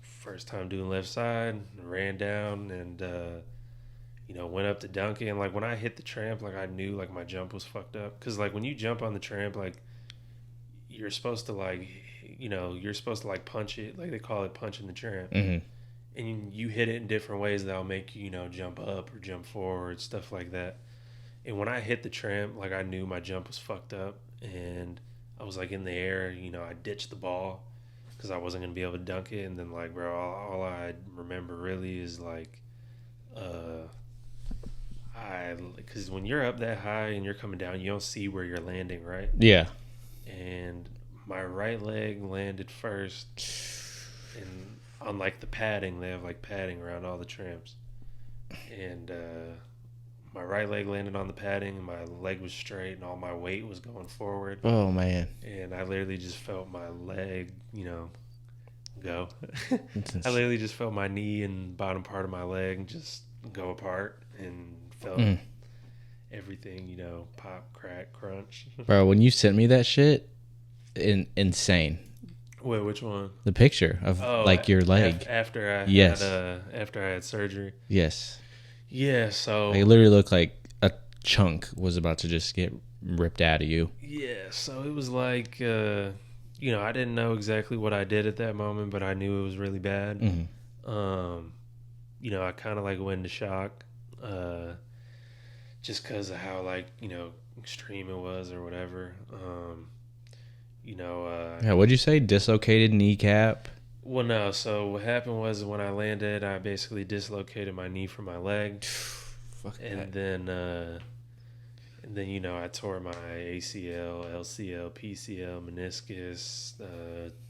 first time doing left side, ran down and went up to dunk it. And like when I hit the tramp, like I knew like my jump was fucked up, because like when you jump on the tramp, like you're supposed to like punch it, like they call it punching the tramp. Mm-hmm. And you hit it in different ways that'll make you jump up or jump forward, stuff like that. And when I hit the tramp, like I knew my jump was fucked up, and I was like in the air, I ditched the ball because I wasn't gonna be able to dunk it. And then like, bro, all I remember really is like, because when you're up that high and you're coming down, you don't see where you're landing, right? Yeah. And my right leg landed first, and on like the padding, they have like padding around all the tramps, and my right leg landed on the padding, and my leg was straight, and all my weight was going forward. Oh man. And I literally just felt my leg, go. I literally just felt my knee and bottom part of my leg just go apart, and felt everything, pop, crack, crunch. Bro, when you sent me that shit, insane. Wait, which one? The picture of like your leg. After I Yes. had surgery. Yes. Yeah, Like, it so literally looked like a chunk was about to just get ripped out of you. yeah, so it was like I didn't know exactly what I did at that moment, but I knew it was really bad. Hmm. Um, I kind of like went into shock, uh, just because of how like extreme it was or whatever. You know, uh, Yeah, what'd you say? Dislocated kneecap? well, no. So what happened was when I landed, I basically dislocated my knee from my leg, Fuck that. and then I tore my ACL, LCL, PCL, meniscus,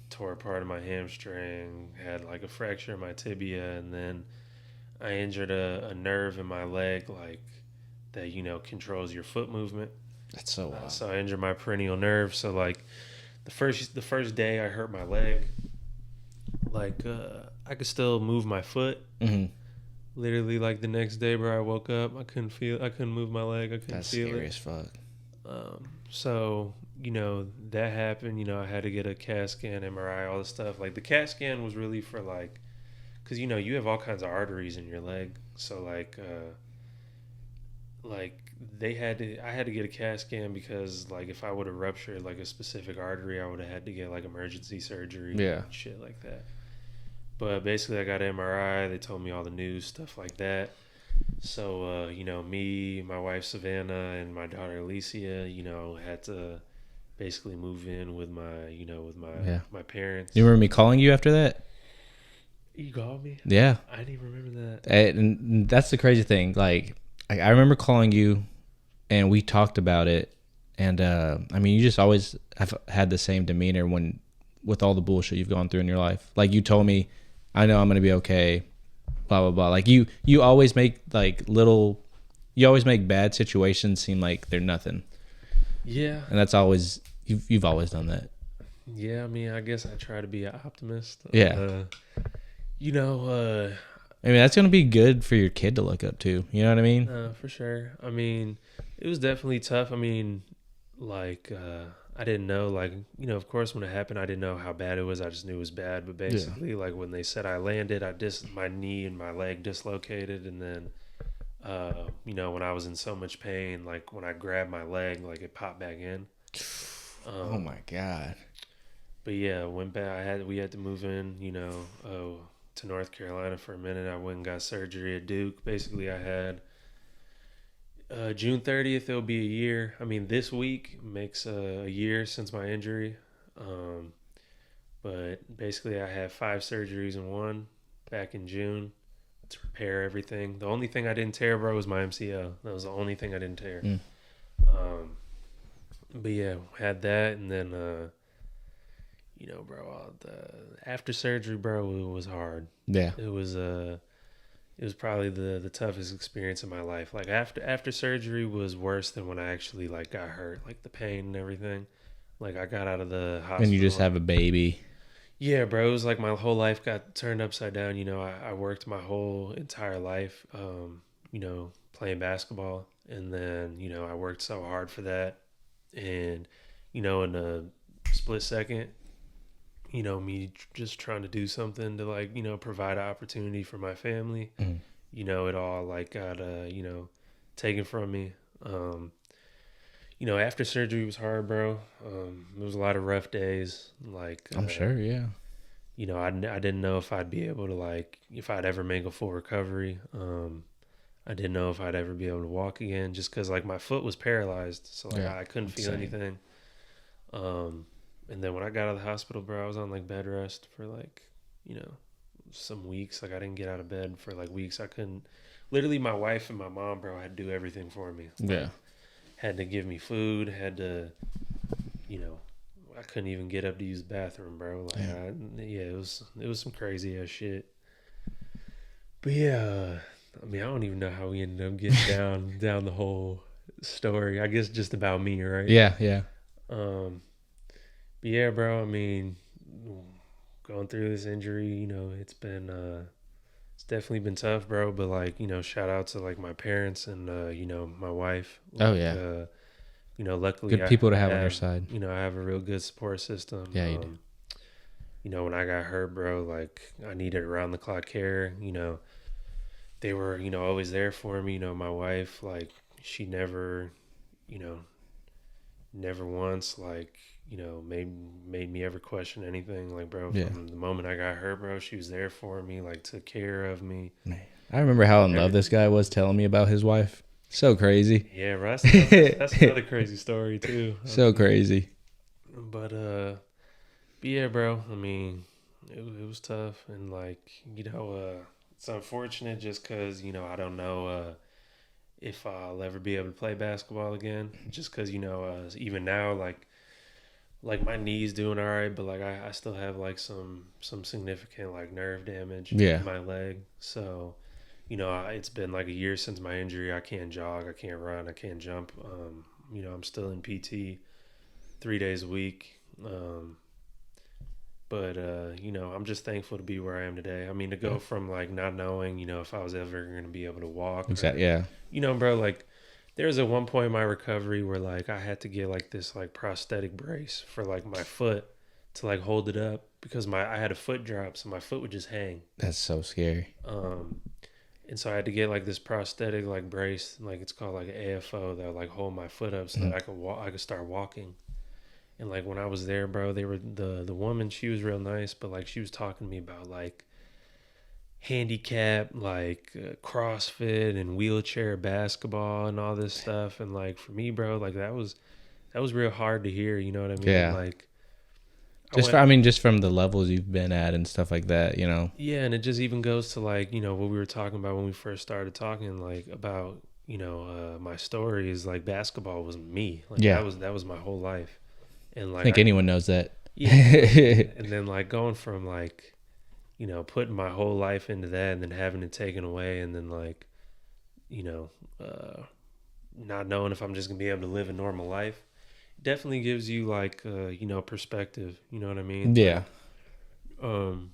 tore a part of my hamstring, had like a fracture in my tibia, and then I injured a nerve in my leg, like that controls your foot movement. That's so wild. So I injured my peroneal nerve. So like the first day I hurt my leg, like I could still move my foot. Hmm. Literally, like the next day, bro, I woke up, I couldn't move my leg, I couldn't That's feel scary it. as fuck. So that happened. I had to get a CAT scan, MRI, all this stuff. Like the CAT scan was really for like, cause you have all kinds of arteries in your leg. So like I had to get a CAT scan because like if I would have ruptured like a specific artery, I would have had to get like emergency surgery Yeah. and shit like that. But basically, I got an MRI. They told me all the news stuff like that. So me, my wife Savannah, and my daughter Alicia, had to basically move in with my Yeah. my parents. You remember me calling you after that? You called me? Yeah. I didn't even remember that. And that's the crazy thing. Like, I remember calling you, and we talked about it. And I mean, you just always have had the same demeanor with all the bullshit you've gone through in your life. Like, you told me, I know I'm gonna be okay. Blah blah blah. Like, you always make you always make bad situations seem like they're nothing. Yeah. And that's always you've always done that. Yeah, I mean, I guess I try to be an optimist. Yeah. You know, I mean, that's gonna be good for your kid to look up to. You know what I mean? for sure. I mean, it was definitely tough. I mean, like, I didn't know, like, of course, when it happened, I didn't know how bad it was. I just knew it was bad. But basically, like, when they said I landed, my knee and my leg dislocated. And then, when I was in so much pain, like, when I grabbed my leg, like, it popped back in. Oh my god. But yeah, went back. We had to move in, to North Carolina for a minute. I went and got surgery at Duke. Basically, I had June 30th. It'll be a year. I mean, this week makes a year since my injury. But basically, I had 5 surgeries in one back in June to repair everything. The only thing I didn't tear, bro, was my MCL. That was the only thing I didn't tear. But yeah, had that, and then bro, the after surgery, bro, it was hard. Yeah. It was probably the toughest experience of my life. Like after surgery was worse than when I actually like got hurt, like the pain and everything. Like I got out of the hospital. And you just have a baby. Yeah, bro. It was like my whole life got turned upside down. I worked my whole entire life, playing basketball. And then, I worked so hard for that. And, in a split second, me just trying to do something to like, provide an opportunity for my family. Mm. It all like got, taken from me. After surgery was hard, bro. There was a lot of rough days. Like, I'm sure, yeah. I didn't know if I'd be able to like, if I'd ever make a full recovery. I didn't know if I'd ever be able to walk again just because like my foot was paralyzed. So like I couldn't feel anything. And then when I got out of the hospital, bro, I was on like bed rest for like, some weeks. Like I didn't get out of bed for like weeks. I couldn't, literally my wife and my mom, bro, had to do everything for me. Yeah. Had to give me food, had to, I couldn't even get up to use the bathroom, bro. Like, it was some crazy ass shit. But yeah, I mean, I don't even know how we ended up getting down the whole story. I guess just about me, right? Yeah, yeah. But yeah, bro. I mean, going through this injury, it's been it's definitely been tough, bro. But like, shout out to like my parents and my wife. Like, Oh yeah. Luckily, Good people to have on your side. I have a real good support system. Yeah, you do. When I got hurt, bro, like I needed around the clock care. they were, always there for me. My wife, like, she never, you know, never once, like, made me ever question anything. Like, bro, Yeah. from the moment I got hurt, bro, she was there for me, like, took care of me. Man, I remember how in love this Everything. guy was telling me about his wife. So crazy. Yeah, bro, that's another crazy story too. So crazy. But yeah, bro. I mean, it was tough, and like, it's unfortunate just because I don't know if I'll ever be able to play basketball again. Just because even now, like my knee's doing all right, but like I still have like some significant like nerve damage Yeah. in my leg. So it's been like a year since my injury. I can't jog, I can't run, I can't jump. I'm still in PT 3 days a week. But I'm just thankful to be where I am today. I mean, to go from like not knowing, if I was ever going to be able to walk, Exactly. or, Yeah. bro, like there was at one point in my recovery where like I had to get like this like prosthetic brace for like my foot to like hold it up because I had a foot drop, so my foot would just hang. That's so scary. And so I had to get like this prosthetic like brace, like it's called like an AFO that would like hold my foot up so that I could walk, I could start walking. And like when I was there, bro, they were the woman, she was real nice, but like she was talking to me about like handicap, like CrossFit and wheelchair basketball and all this stuff. And like for me, bro, like that was real hard to hear. You know what I mean? Yeah. Like Just from the levels you've been at and stuff like that, yeah, and it just even goes to like what we were talking about when we first started talking, like about my story is like basketball was me, like Yeah. that was my whole life, and I like think anyone knows that. yeah, and then like going from like putting my whole life into that and then having it taken away and then like, you know, uh, not knowing if I'm just gonna be able to live a normal life definitely gives you like, perspective. You know what I mean? Yeah. Um,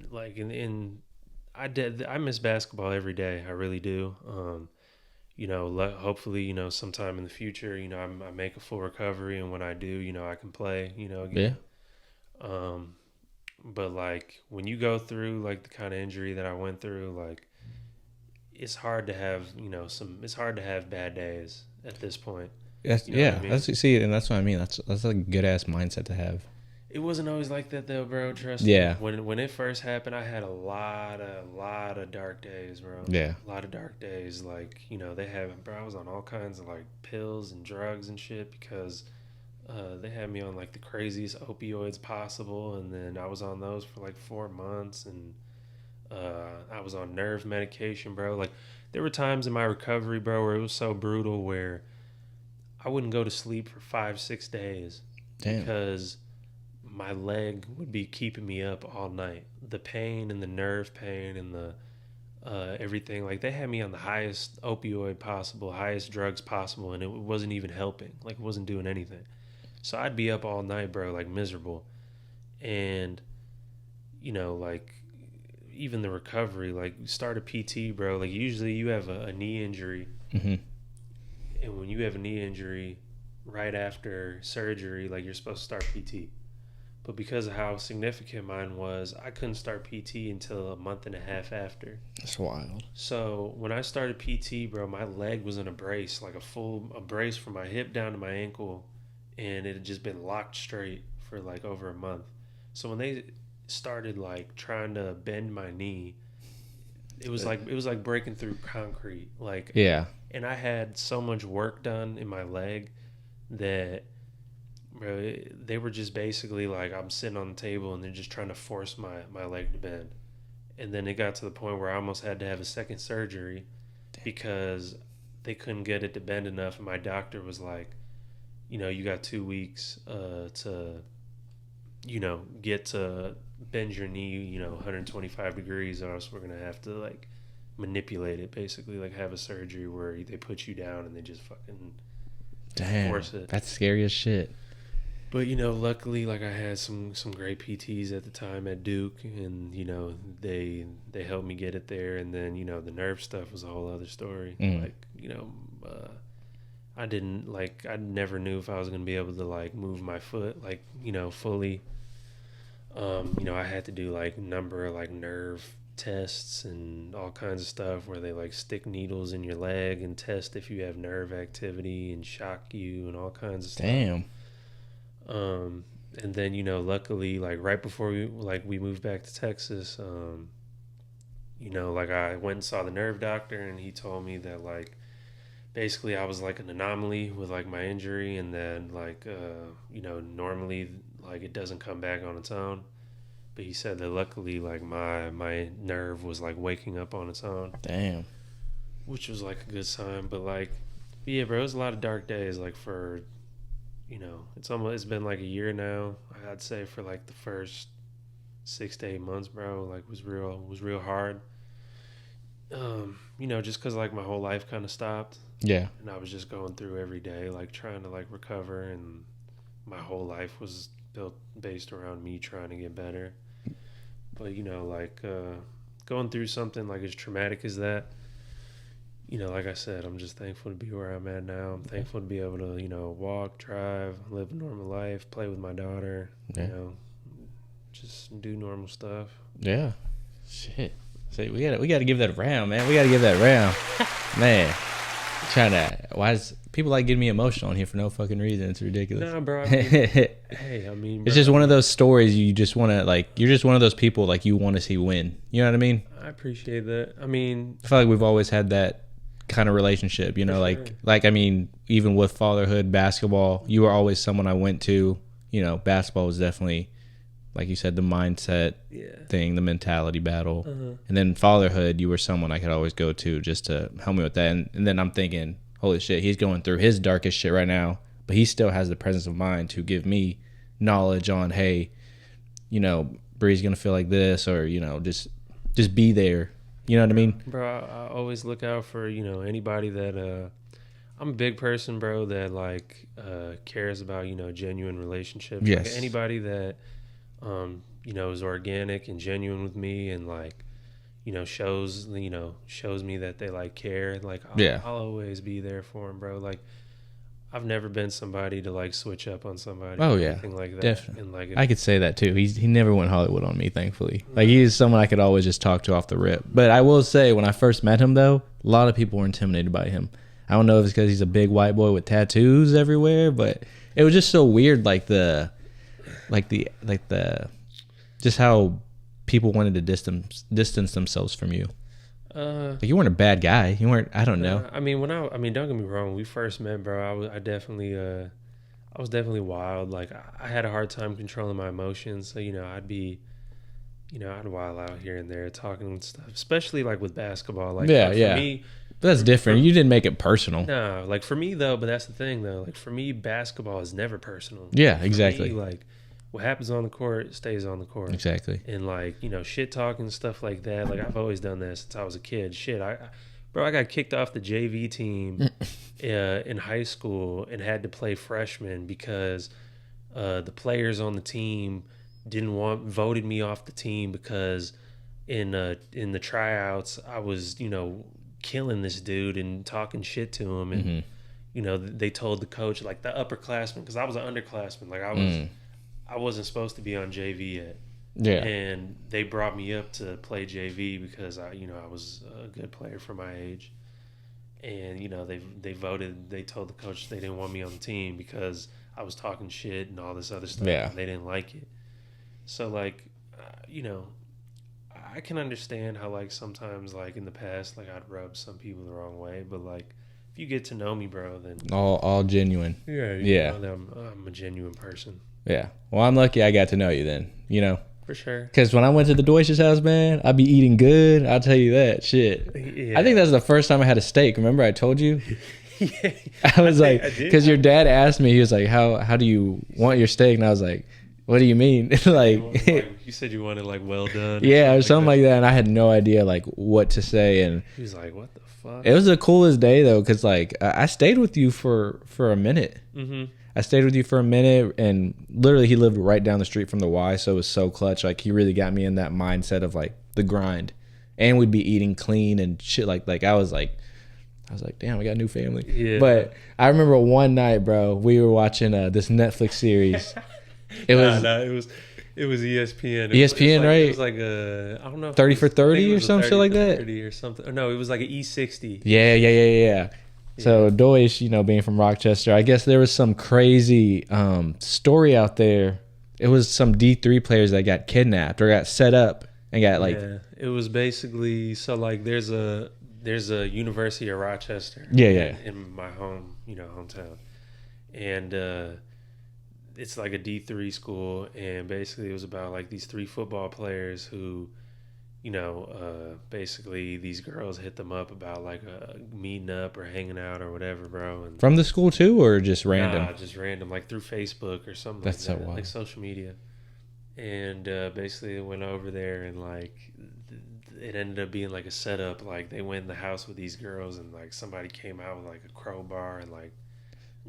like I miss basketball every day. I really do. Hopefully, sometime in the future, I make a full recovery, and when I do, I can play, Yeah. again. Um, but like when you go through like the kind of injury that I went through, like it's hard to have it's hard to have bad days at this point. That's You know what I yeah. mean? And that's what I mean. That's a good ass mindset to have. It wasn't always like that though, bro. Trust me. Yeah. When it first happened, I had a lot of dark days, bro. Yeah. A lot of dark days. Like they have, bro. I was on all kinds of like pills and drugs and shit because they had me on like the craziest opioids possible, and then I was on those for like 4 months, and I was on nerve medication, bro. Like there were times in my recovery, bro, where it was so brutal where I wouldn't go to sleep for 5 6 days Damn. because my leg would be keeping me up all night. The pain and the nerve pain and the everything, like they had me on the highest opioid possible, highest drugs possible, and it wasn't even helping. Like it wasn't doing anything. So I'd be up all night, bro, like miserable. And like even the recovery, like start a PT, bro. Like usually you have a knee injury, Mm-hmm. and when you have a knee injury, right after surgery, like you're supposed to start PT. But because of how significant mine was, I couldn't start PT until a month and a half after. That's wild. So when I started PT, bro, my leg was in a brace, like a brace from my hip down to my ankle, and it had just been locked straight for like over a month. So when they started like trying to bend my knee, it was like breaking through concrete. Like Yeah. and I had so much work done in my leg that bro, they were just basically like I'm sitting on the table and they're just trying to force my leg to bend. And then it got to the point where I almost had to have a second surgery because they couldn't get it to bend enough. And my doctor was like, you got 2 weeks to, get to bend your knee, 125 degrees, or else we're going to have to like manipulate it, basically, like have a surgery where they put you down and they just fucking force it. That's scary as shit. But luckily, like I had some great PTs at the time at Duke, and they helped me get it there. And then the nerve stuff was a whole other story. Like I never knew if I was gonna be able to like move my foot like fully. I had to do like a number of like nerve tests and all kinds of stuff where they like stick needles in your leg and test if you have nerve activity and shock you and all kinds of stuff. Damn. And then, you know, luckily, like right before we moved back to Texas, you know, like I went and saw the nerve doctor, and he told me that like basically I was like an anomaly with like my injury, and then like you know, normally like it doesn't come back on its own. But he said that luckily like my nerve was like waking up on its own. Damn. Which was like a good sign. But like, yeah, bro, it was a lot of dark days. Like for, you know, it's been like a year now. I'd say for like the first 6 to 8 months, bro, like was real hard. You know, just because like my whole life kind of stopped. Yeah. And I was just going through every day, like trying to like recover, and my whole life was based around me trying to get better. But you know, like going through something like as traumatic as that, you know, like I said, I'm just thankful to be where I'm at now. I'm thankful to be able to, you know, walk, drive, live a normal life, play with my daughter, you know, just do normal stuff. Yeah. Shit. See, we gotta give that a round, man. We gotta give that a round. Man. Why is people like getting me emotional on here for no fucking reason? It's ridiculous. Nah, bro. I mean, hey, I mean, bro, it's just one of those stories you just want to like. You're just one of those people like you want to see win. You know what I mean? I appreciate that. I mean, I feel like we've always had that kind of relationship. You know, like I mean, even with fatherhood, basketball, you were always someone I went to. You know, basketball was definitely, like you said, the mindset thing, the mentality battle. And then fatherhood, you were someone I could always go to just to help me with that. And then I'm thinking, holy shit, he's going through his darkest shit right now, but he still has the presence of mind to give me knowledge on, hey, you know, Bree's going to feel like this, or, you know, just be there. You know what I mean? Bro, I always look out for, you know, anybody that, I'm a big person, bro, that like cares about, you know, genuine relationships. Yes. Like anybody that, you know, is organic and genuine with me, and like, you know, shows me that they like care. Like, I'll always be there for them, bro. Like, I've never been somebody to like switch up on somebody. Oh or yeah, anything like that. definitely. And like, I could say that too. He never went Hollywood on me, thankfully. Like he's someone I could always just talk to off the rip. But I will say, when I first met him, though, a lot of people were intimidated by him. I don't know if it's because he's a big white boy with tattoos everywhere, but it was just so weird. Just how people wanted to distance themselves from you. Like you weren't a bad guy. You weren't. I don't know. I mean, don't get me wrong. When we first met, bro, I was definitely wild. Like I had a hard time controlling my emotions. So you know, I'd wild out here and there talking and stuff, especially like with basketball. Like for me, that's different. You didn't make it personal. No, like for me though. But that's the thing though. Like for me, basketball is never personal. Yeah, for exactly. Me, like what happens on the court stays on the court. Exactly. And like, you know, shit talking stuff like that. Like I've always done that since I was a kid. Shit, I got kicked off the JV team in high school and had to play freshman because the players on the team voted me off the team because in the tryouts I was, you know, killing this dude and talking shit to him, and you know, they told the coach, like the upperclassman, because I was an underclassman, like I wasn't supposed to be on JV yet. Yeah. And they brought me up to play JV because I was a good player for my age. And, you know, they told the coach they didn't want me on the team because I was talking shit and all this other stuff. Yeah. And they didn't like it. So, like, you know, I can understand how, like, sometimes, like, in the past, like, I'd rub some people the wrong way. But, like, if you get to know me, bro, then... All genuine. Yeah. You know that I'm a genuine person. Yeah. Well, I'm lucky I got to know you then, you know? For sure. Because when I went to the Doche's house, man, I'd be eating good. I'll tell you that. Shit. Yeah. I think that's the first time I had a steak. Remember I told you? Yeah. I was like, because your dad asked me, he was like, how do you want your steak? And I was like, what do you mean? like you said you wanted like well done. Yeah, or something like that. And I had no idea like what to say. And he was like, what the fuck? It was the coolest day though, because like I stayed with you for a minute. Mm-hmm. I stayed with you for a minute, and literally he lived right down the street from the Y, so it was so clutch. Like he really got me in that mindset of like the grind, and we'd be eating clean and shit. Like I was like, damn, I got a new family. Yeah. But I remember one night, bro, we were watching this Netflix series. It was It was ESPN. ESPN, It was right? like a, I don't know if 30 it for was, I think it 30 or was a some shit 30 like for that. 30 or something. Or no, it was like an E60. Yeah. So Yeah. Doche, being from Rochester, I guess there was some crazy story out there. It was some D3 players that got kidnapped or got set up and got like Yeah, it was basically so like there's a University of Rochester yeah. in my hometown, and it's like a D3 school, and basically it was about like these three football players who basically these girls hit them up about like meeting up or hanging out or whatever, bro. And From the school too, or just random? nah, just random, like through Facebook or something like That's so that, wild. like social media. And basically they went over there and like it ended up being like a setup. Like they went in the house with these girls and like somebody came out with like a crowbar and like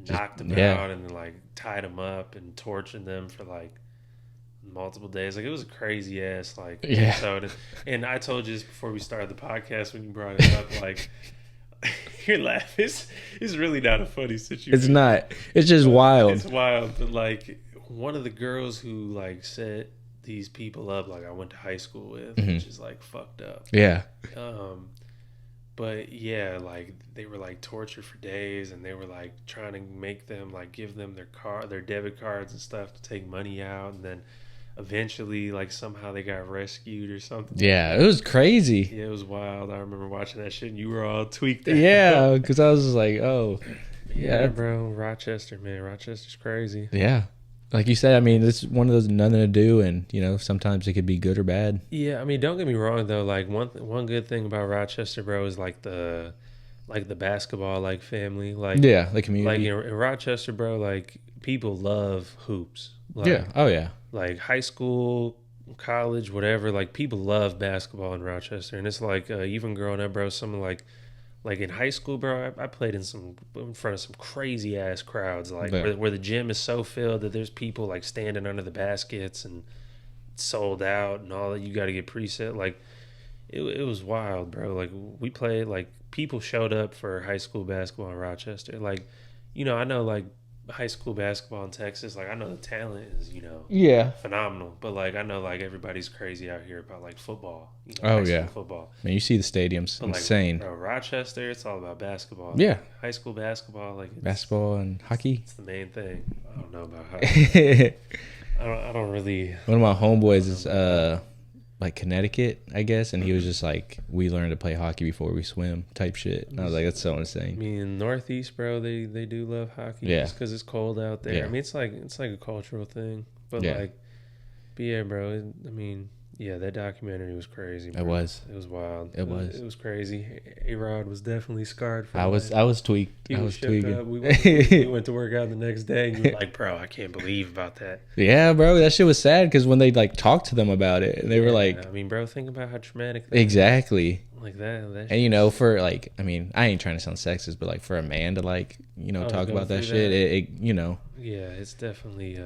knocked them out and then like tied them up and tortured them for like multiple days. Like it was a crazy ass like episode. And I told you this before we started the podcast when you brought it up. Like you're laughing. It's really not a funny situation. It's not. It's just wild. It's wild, but like one of the girls who like set these people up, like I went to high school with, which is like fucked up. Yeah. But yeah, like they were like tortured for days, and they were like trying to make them like give them their debit cards and stuff to take money out, and then eventually like somehow they got rescued or something. Yeah, it was crazy. Yeah, it was wild. I remember watching that shit, and you were all tweaked out. Yeah, because I was just like, oh. Yeah, bro, Rochester, man, Rochester's crazy. Yeah. Like you said, I mean, it's one of those nothing to do, and sometimes it could be good or bad. Yeah, I mean, don't get me wrong though. Like one good thing about Rochester, bro, is like the basketball like family. Like yeah, the community. Like in Rochester, bro, like people love hoops. Like, yeah. Oh yeah. Like high school, college, whatever. Like people love basketball in Rochester, and it's like even growing up, bro. Something like in high school, bro, I played in front of some crazy ass crowds, like where the gym is so filled that there's people like standing under the baskets and sold out and all that. You got to get preset. Like it was wild, bro. Like we played, like people showed up for high school basketball in Rochester. Like, I know like high school basketball in Texas, like I know the talent is, phenomenal, but like I know like everybody's crazy out here about like football. Oh yeah, football. Man, you see the stadiums, but insane. Like, bro, Rochester, it's all about basketball. Yeah, like, high school basketball, like basketball and hockey. It's the main thing. I don't know about hockey. I don't really. One of my homeboys is like Connecticut, I guess, and he was just like, we learned to play hockey before we swim type shit. And I was like, that's so insane. I mean, Northeast, bro, they do love hockey. Yeah, just because it's cold out there. Yeah. I mean, it's like a cultural thing, but yeah, bro. I mean, yeah, that documentary was crazy, bro. It was wild. It was crazy. A-Rod was definitely scarred for I was tweaked. He was tweaking. Up. We went to work out the next day, and you were like, bro, I can't believe about that. Yeah, bro, that shit was sad because when they like talked to them about it, and they were like, I mean, bro, think about how traumatic that exactly is. Like that and for like, I mean, I ain't trying to sound sexist, but like for a man to like talk about that shit, it yeah, it's definitely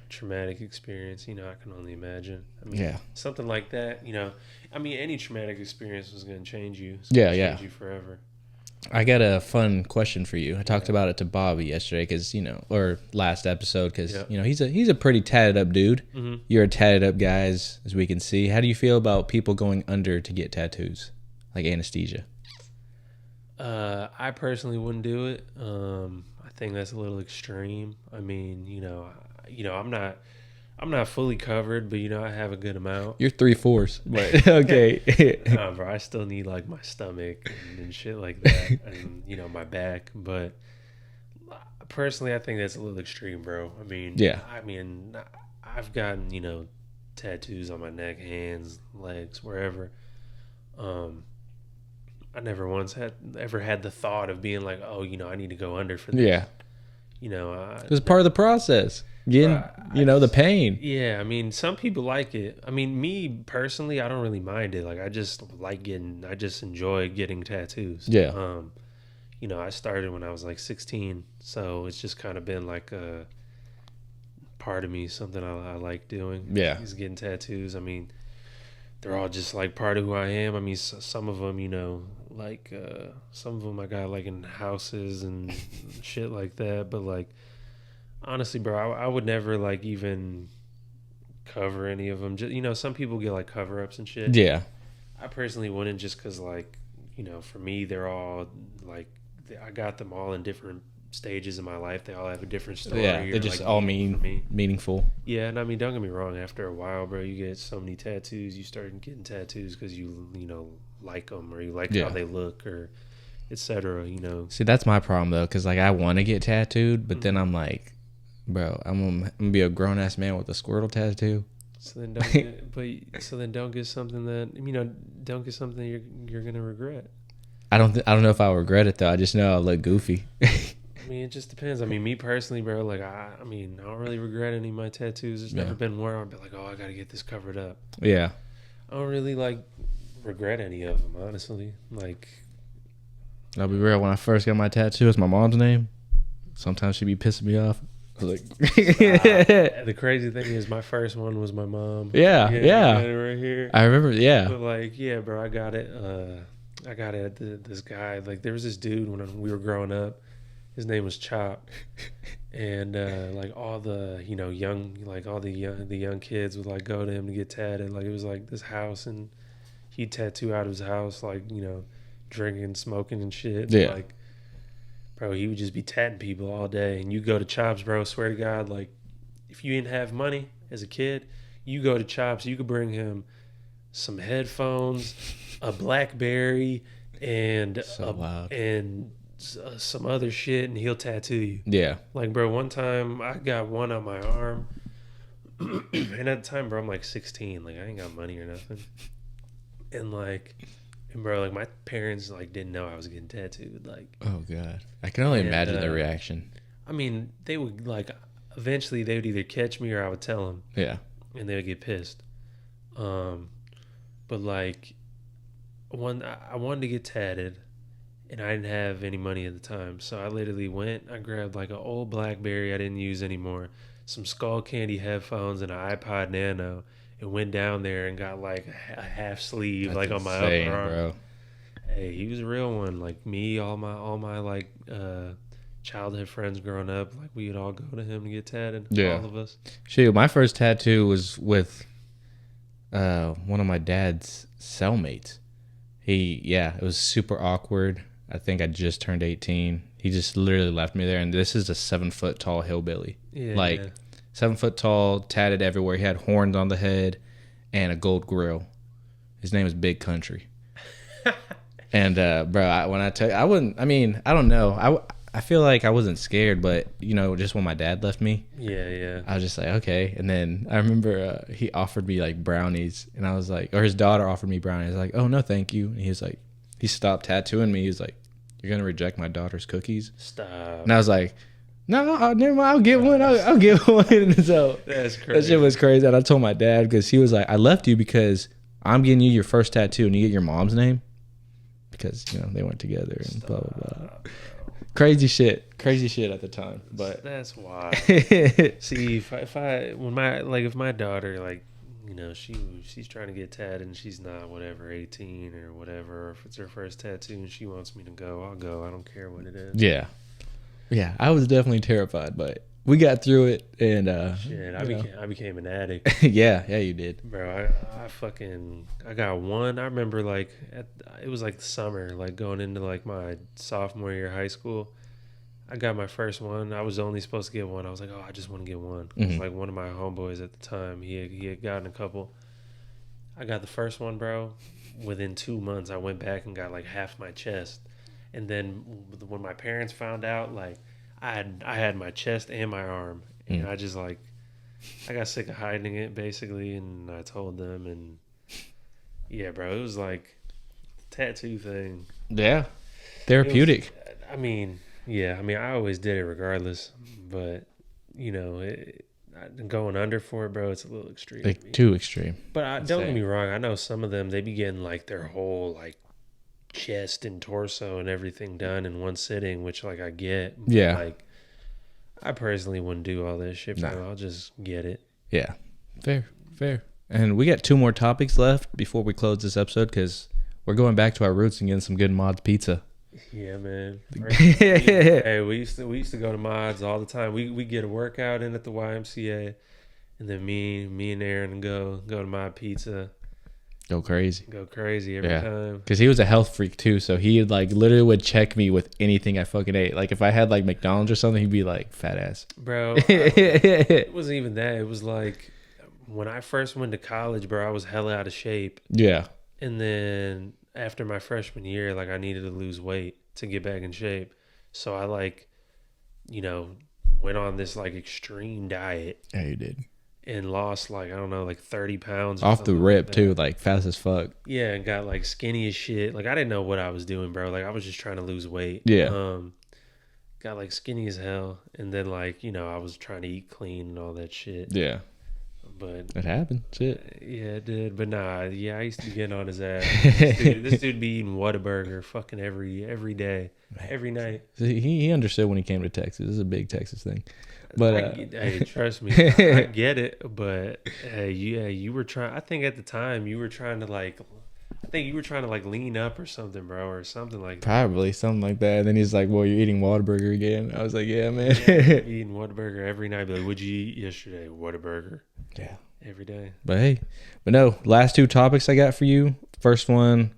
traumatic experience. I can only imagine. I mean, yeah, something like that. I mean, any traumatic experience was going to change you. Change you forever. I got a fun question for you. I talked about it to Bobby yesterday because or last episode because he's a pretty tatted up dude. Mm-hmm. You're a tatted up guy as we can see. How do you feel about people going under to get tattoos, like anesthesia? I personally wouldn't do it. I think that's a little extreme. I mean, I'm not fully covered, but I have a good amount. You're 3/4, but okay. Nah, bro, I still need like my stomach and shit like that, and my back. But personally, I think that's a little extreme, bro. I mean, I've gotten tattoos on my neck, hands, legs, wherever. I never once ever had the thought of being like, oh, I need to go under for this. Yeah. It's part of the process. Getting, the pain. Yeah, I mean, some people like it. I mean, me personally, I don't really mind it. Like, I just enjoy getting tattoos. Yeah. I started when I was like 16, so it's just kind of been like a part of me, something I like doing. Yeah. Is getting tattoos. I mean, they're all just like part of who I am. I mean, some of them, like some of them I got like in houses and shit like that. But like, honestly, bro, I would never like even cover any of them. Just, some people get like cover ups and shit. Yeah. I personally wouldn't, just because like for me they're all like I got them all in different stages of my life. They all have a different story. Yeah, they're just like all meaningful. Yeah, and I mean, don't get me wrong. After a while, bro, you get so many tattoos. You start getting tattoos because you like them, or you like how they look, or etc. See, that's my problem though, because like I want to get tattooed, but then I'm like, bro, I'm gonna be a grown ass man with a Squirtle tattoo. So then don't get something that don't get something you're gonna regret. I don't know if I'll regret it though. I just know I'll look goofy. I mean, it just depends. I mean, me personally, bro, like I don't really regret any of my tattoos. There's never been one where I'd be like, oh, I gotta get this covered up. Yeah. I don't really like regret any of them, honestly. Like, I'll be real. When I first got my tattoo, it's my mom's name. Sometimes she'd be pissing me off. I was like, the crazy thing is, my first one was my mom. Yeah. Right here. I remember. Yeah. But like, yeah, bro, I got it. I got it at this guy. Like, there was this dude when we were growing up. His name was Chop, and like all the young kids would like go to him to get tatted. Like, it was like this house, and he'd tattoo out of his house, like drinking, smoking, and shit. Yeah. Like, bro, he would just be tatting people all day. And you go to Chops, bro. Swear to God, like, if you didn't have money as a kid, you go to Chops. You could bring him some headphones, a BlackBerry, and some other shit, and he'll tattoo you. Yeah. Like, bro, one time I got one on my arm, and at the time, bro, I'm like 16. Like, I ain't got money or nothing. And bro, like, my parents like didn't know I was getting tattooed. Like, oh god, I can only imagine their reaction. I mean, they would like eventually they would either catch me or I would tell them. Yeah. And they would get pissed. But like, I wanted to get tatted, and I didn't have any money at the time, so I literally I grabbed like an old BlackBerry I didn't use anymore, some Skull Candy headphones, and an iPod Nano, and went down there and got like a half sleeve. That's like on my upper arm. Bro. Hey, he was a real one. Like me, all my like childhood friends growing up, like we would all go to him to get tatted. Yeah, all of us. Shoot, my first tattoo was with one of my dad's cellmates. It was super awkward. I think I just turned 18. He just literally left me there, and this is a 7-foot tall hillbilly. Yeah. 7 foot tall, tatted everywhere. He had horns on the head and a gold grill. His name is Big Country. And bro, I don't know. I feel like I wasn't scared, but just when my dad left me, I was just like, okay. And then I remember he offered me like brownies, and I was like, or his daughter offered me brownies. I was like, oh no, thank you. And he was like, he stopped tattooing me. He was like, you're gonna reject my daughter's cookies? Stop. And I was like, no, never mind. I'll get one. I'll get one. And so that's crazy. That shit was crazy. And I told my dad, because he was like, I left you because I'm getting you your first tattoo, and you get your mom's name because they went together and blah blah blah. Crazy shit at the time, but that's wild. See, if my daughter, like, she's trying to get tatted and she's not 18 or whatever, or if it's her first tattoo and she wants me to go, I'll go. I don't care what it is. Yeah, I was definitely terrified, but we got through it, and I became an addict. yeah, you did, bro. I got one. I remember it was like the summer, like going into like my sophomore year of high school. I got my first one. I was only supposed to get one. I was like, oh, I just want to get one. Mm-hmm. Like one of my homeboys at the time, he had gotten a couple. I got the first one, bro. Within 2 months, I went back and got like half my chest. And then when my parents found out, like I had my chest and my arm, and I just like I got sick of hiding it basically, and I told them, and yeah, bro, it was like tattoo thing. Yeah, therapeutic. I always did it regardless, but going under for it, bro, it's a little extreme. Like too extreme. But don't get me wrong, I know some of them, they be getting like their whole like chest and torso and everything done in one sitting, which like I get. Yeah. Like I personally wouldn't do all this shit, bro. Nah. I'll just get it. Yeah. Fair. And we got 2 more topics left before we close this episode, because we're going back to our roots and getting some good Mods pizza. Yeah, man. Hey, we used to go to Mods all the time. We get a workout in at the YMCA, and then me and Aaron go to my pizza, Go crazy. go crazy every time. Because he was a health freak too, so he like literally would check me with anything I fucking ate. Like if I had like McDonald's or something, he'd be like, "Fat ass." Bro, it wasn't even that. It was like when I first went to college, bro, I was hella out of shape. Yeah. And then after my freshman year, like I needed to lose weight to get back in shape. So I like, you know, went on this like extreme diet Yeah, you did. and lost like, I don't know, like 30 pounds. Or Off the something rip like too, that. like fast as fuck. Yeah, and got like skinny as shit. Like I didn't know what I was doing, bro. Like I was just trying to lose weight. Yeah. Got like skinny as hell. And then like, I was trying to eat clean and all that shit. Yeah. But It happened. Shit. yeah, it did. But nah, yeah, I used to be getting on his ass. This dude be eating Whataburger fucking every day, every night. He understood when he came to Texas. This is a big Texas thing. But Hey, trust me, I get it. But you were trying. I think at the time you were trying to like, I think you were trying to like lean up or something, bro, or something like that. probably something like that. And then he's like, "Well, you're eating Whataburger again." I was like, "Yeah, man." Yeah, eating Whataburger every night. Be like, what'd you eat yesterday? Whataburger. Yeah. Every day. But hey, no. Last two topics I got for you. First one,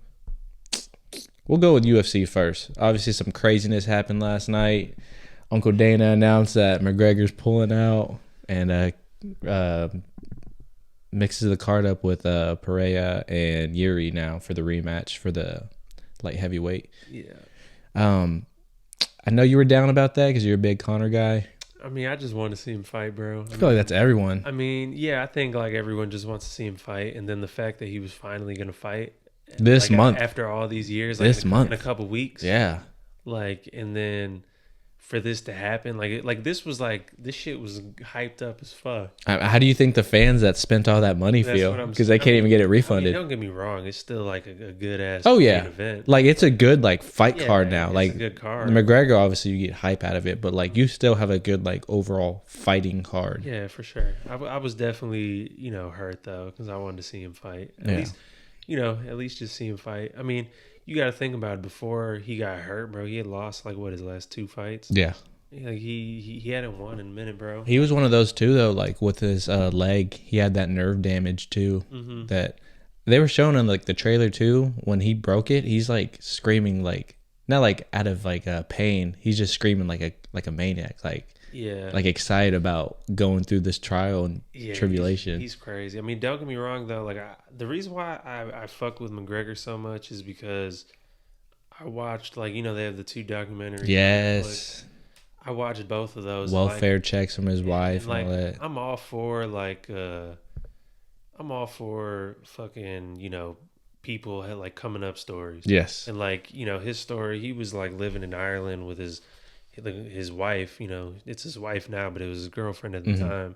we'll go with UFC first. Obviously, some craziness happened last night. Uncle Dana announced that McGregor's pulling out and mixes the card up with Pereira and Yuri now for the rematch for the light heavyweight. Yeah. I know you were down about that because you're a big Conor guy. I mean, I just want to see him fight, bro. I feel like that's everyone. I mean, yeah, I think like everyone just wants to see him fight, and then the fact that he was finally gonna fight This like, month. after all these years, like This month. in a couple weeks, Yeah. like, and then for this to happen, like this shit was hyped up as fuck. How do you think the fans that spent all that money That's feel? what I'm Because they saying. can't even get it I mean, refunded. don't get me wrong, it's still like a good ass Oh yeah, event. like it's a good like fight Yeah, card now. it's Like a good card. McGregor, obviously you get hype out of it, but like you still have a good like overall fighting card. Yeah, for sure. I was definitely hurt though because I wanted to see him fight. At least just see him fight. I mean, you got to think about it. Before he got hurt, bro, he had lost like his last two fights. Yeah. Like he hadn't won in a minute, bro. He was one of those too, though. Like with his leg, he had that nerve damage too. Mm-hmm. That they were showing in like the trailer too. When he broke it, he's like screaming, like not like out of like pain. He's just screaming like a maniac, like excited about going through this trial and tribulation. He's crazy. I mean, don't get me wrong though. Like the reason why I fuck with McGregor so much is because I watched they have the two documentaries. Yes. I watched both of those. Welfare checks from his wife and all that. I'm all for fucking, people had like coming up stories. Yes. And his story, he was like living in Ireland with his wife, it's his wife now, but it was his girlfriend at the time.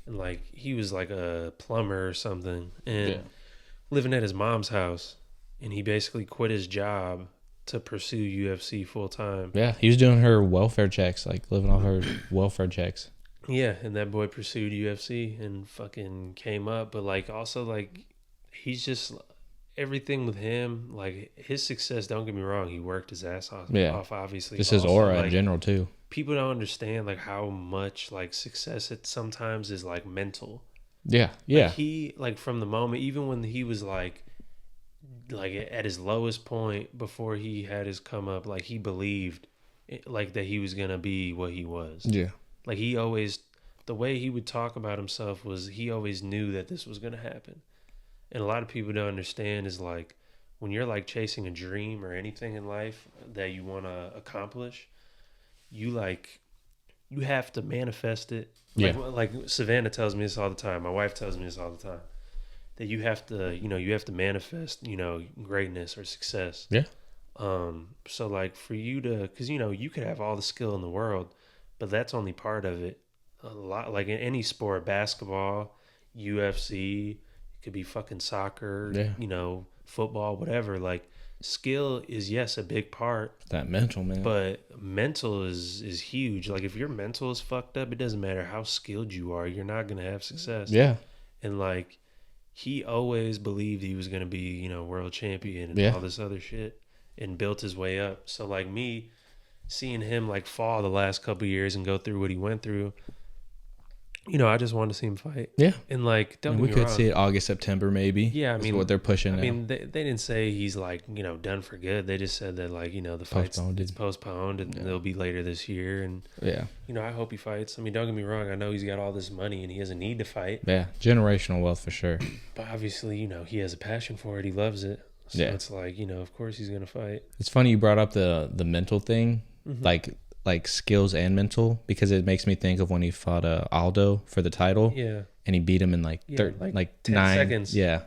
And like he was like a plumber or something and living at his mom's house, and he basically quit his job to pursue UFC full time. Yeah, he was doing her welfare checks, like living off her welfare checks. Yeah, and that boy pursued UFC and fucking came up, but like also like he's just everything with him, like his success, don't get me wrong, he worked his ass off obviously. Just his aura in general too. People don't understand like how much like success it sometimes is like mental. Yeah. Yeah. Like, he like from the moment, even when he was like at his lowest point before he had his come up, like he believed like that he was gonna be what he was. Yeah. Like he always, the way he would talk about himself was he always knew that this was gonna happen. And a lot of people don't understand is like when you're like chasing a dream or anything in life that you want to accomplish, you have to manifest it. Like Savannah tells me this all the time. My wife tells me this all the time. That you have to manifest, greatness or success. Yeah. So like for you to, cause you could have all the skill in the world, but that's only part of it. A lot, like in any sport, basketball, UFC, it could be fucking soccer, football, whatever. Like skill is a big part. That mental, man. But mental is huge. Like if your mental is fucked up, it doesn't matter how skilled you are, you're not gonna have success. Yeah. And like he always believed he was gonna be, world champion and all this other shit, and built his way up. So like me, seeing him like fall the last couple of years and go through what he went through, I just want to see him fight. Yeah. And like, don't get we me could wrong. see it August, September, maybe. Yeah, I That's mean, what they're pushing now. I mean, they didn't say he's like done for good. They just said that like the fight's it's postponed and it'll be later this year. And yeah, I hope he fights. I mean, don't get me wrong. I know he's got all this money and he doesn't need to fight. Yeah, generational wealth for sure. But obviously, he has a passion for it. He loves it. So it's like of course he's gonna fight. It's funny you brought up the mental thing, like skills and mental, because it makes me think of when he fought Aldo for the title. Yeah. And he beat him in like 10 seconds. Yeah.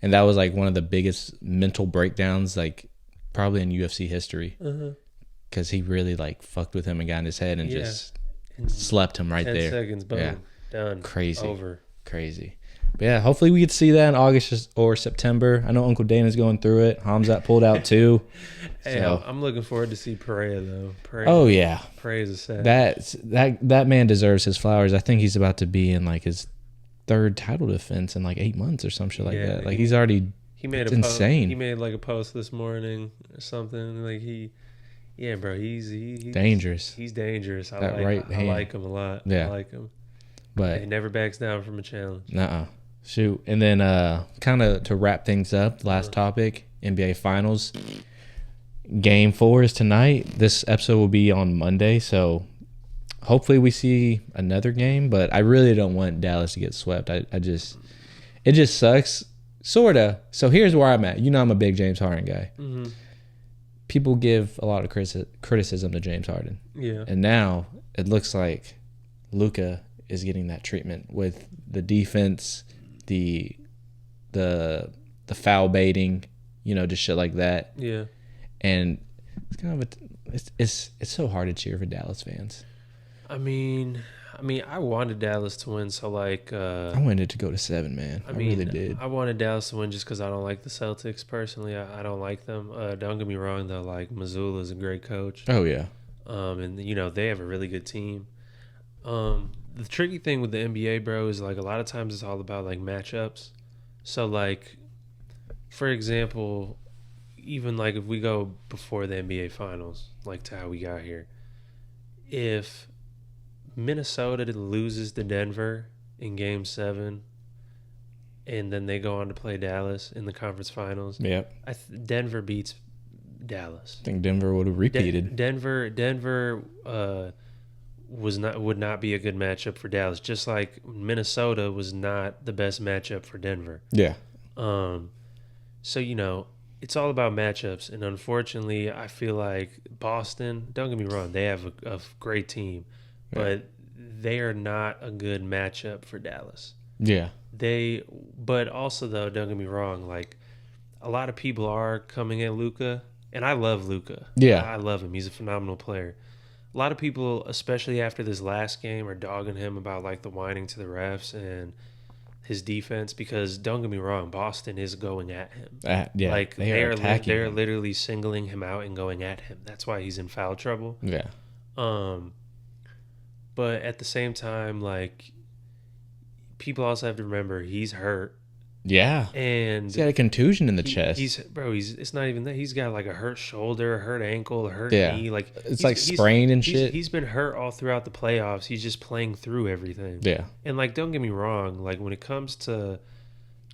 And that was like one of the biggest mental breakdowns, like probably in UFC history. Because he really like fucked with him and got in his head and just slept him right 10 there. 10 seconds, boom, done. Crazy. Over. Crazy. But yeah, hopefully we get to see that in August or September. I know Uncle Dana's going through it. Hamzat pulled out too. Hey, so. I'm looking forward to see Pereira though. Oh yeah. Pereira's a sad. That man deserves his flowers. I think he's about to be in like his third title defense in like 8 months or some shit like that. Like he's already. He made insane. He made like a post this morning or something. Like bro. He's dangerous. He's dangerous. I like him a lot. Yeah. I like him. But he never backs down from a challenge. Shoot. And then kind of to wrap things up, last topic, NBA Finals. Game 4 is tonight. This episode will be on Monday, so hopefully we see another game, but I really don't want Dallas to get swept. It just sucks. Sorta. So here's where I'm at. I'm a big James Harden guy. Mm-hmm. People give a lot of criticism to James Harden. Yeah. And now it looks like Luka is getting that treatment with the defense, the foul baiting, just shit like that. Yeah. And it's kind of it's so hard to cheer for Dallas fans. I mean, I wanted Dallas to win, so like I wanted it to go to 7, man. I really did. I wanted Dallas to win just because I don't like the Celtics personally. I don't like them. Don't get me wrong though. Like Mazzulla is a great coach. Oh yeah. And they have a really good team. The tricky thing with the NBA, bro, is like a lot of times it's all about like matchups. So like, for example, even like if we go before the NBA Finals, like to how we got here, if Minnesota loses to Denver in Game 7, and then they go on to play Dallas in the conference finals. Yep. Denver beats Dallas. I think Denver would have repeated. Denver would not be a good matchup for Dallas, just like Minnesota was not the best matchup for Denver. Yeah. So it's all about matchups, and unfortunately, I feel like Boston. Don't get me wrong; they have a great team, but they are not a good matchup for Dallas. Yeah. But also though, don't get me wrong. Like a lot of people are coming at Luka, and I love Luka. Yeah, I love him. He's a phenomenal player. A lot of people, especially after this last game, are dogging him about like the whining to the refs and his defense, because don't get me wrong, Boston is going at him. Yeah, like they're literally singling him out and going at him. That's why he's in foul trouble. Yeah. But at the same time, like people also have to remember he's hurt. Yeah. And he's got a contusion in the chest. It's not even that. He's got like a hurt shoulder, a hurt ankle, a hurt knee. Like it's like sprained and shit. He's been hurt all throughout the playoffs. He's just playing through everything. Yeah. And like, don't get me wrong. Like when it comes to,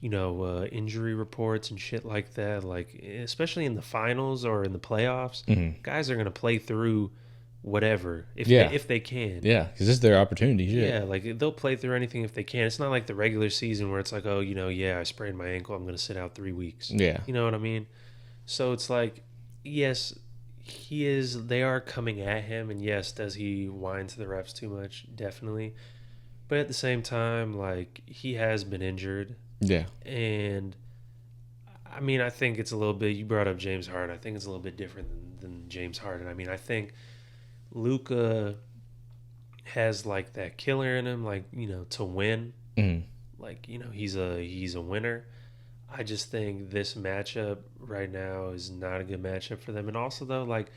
injury reports and shit like that, like especially in the finals or in the playoffs, guys are gonna play through whatever if they can. Yeah, because this is their opportunity. Yeah, like they'll play through anything if they can. It's not like the regular season where it's like, oh, I sprained my ankle, I'm going to sit out 3 weeks. Yeah. You know what I mean? So it's like, yes, they are coming at him, and yes, does he whine to the refs too much? Definitely. But at the same time, like, he has been injured. Yeah. And I mean, I think it's a little bit, you brought up James Harden. I think it's a little bit different than James Harden. I mean, I think Luka has like that killer in him, like to win. Like he's a winner. I just think this matchup right now is not a good matchup for them, and also though like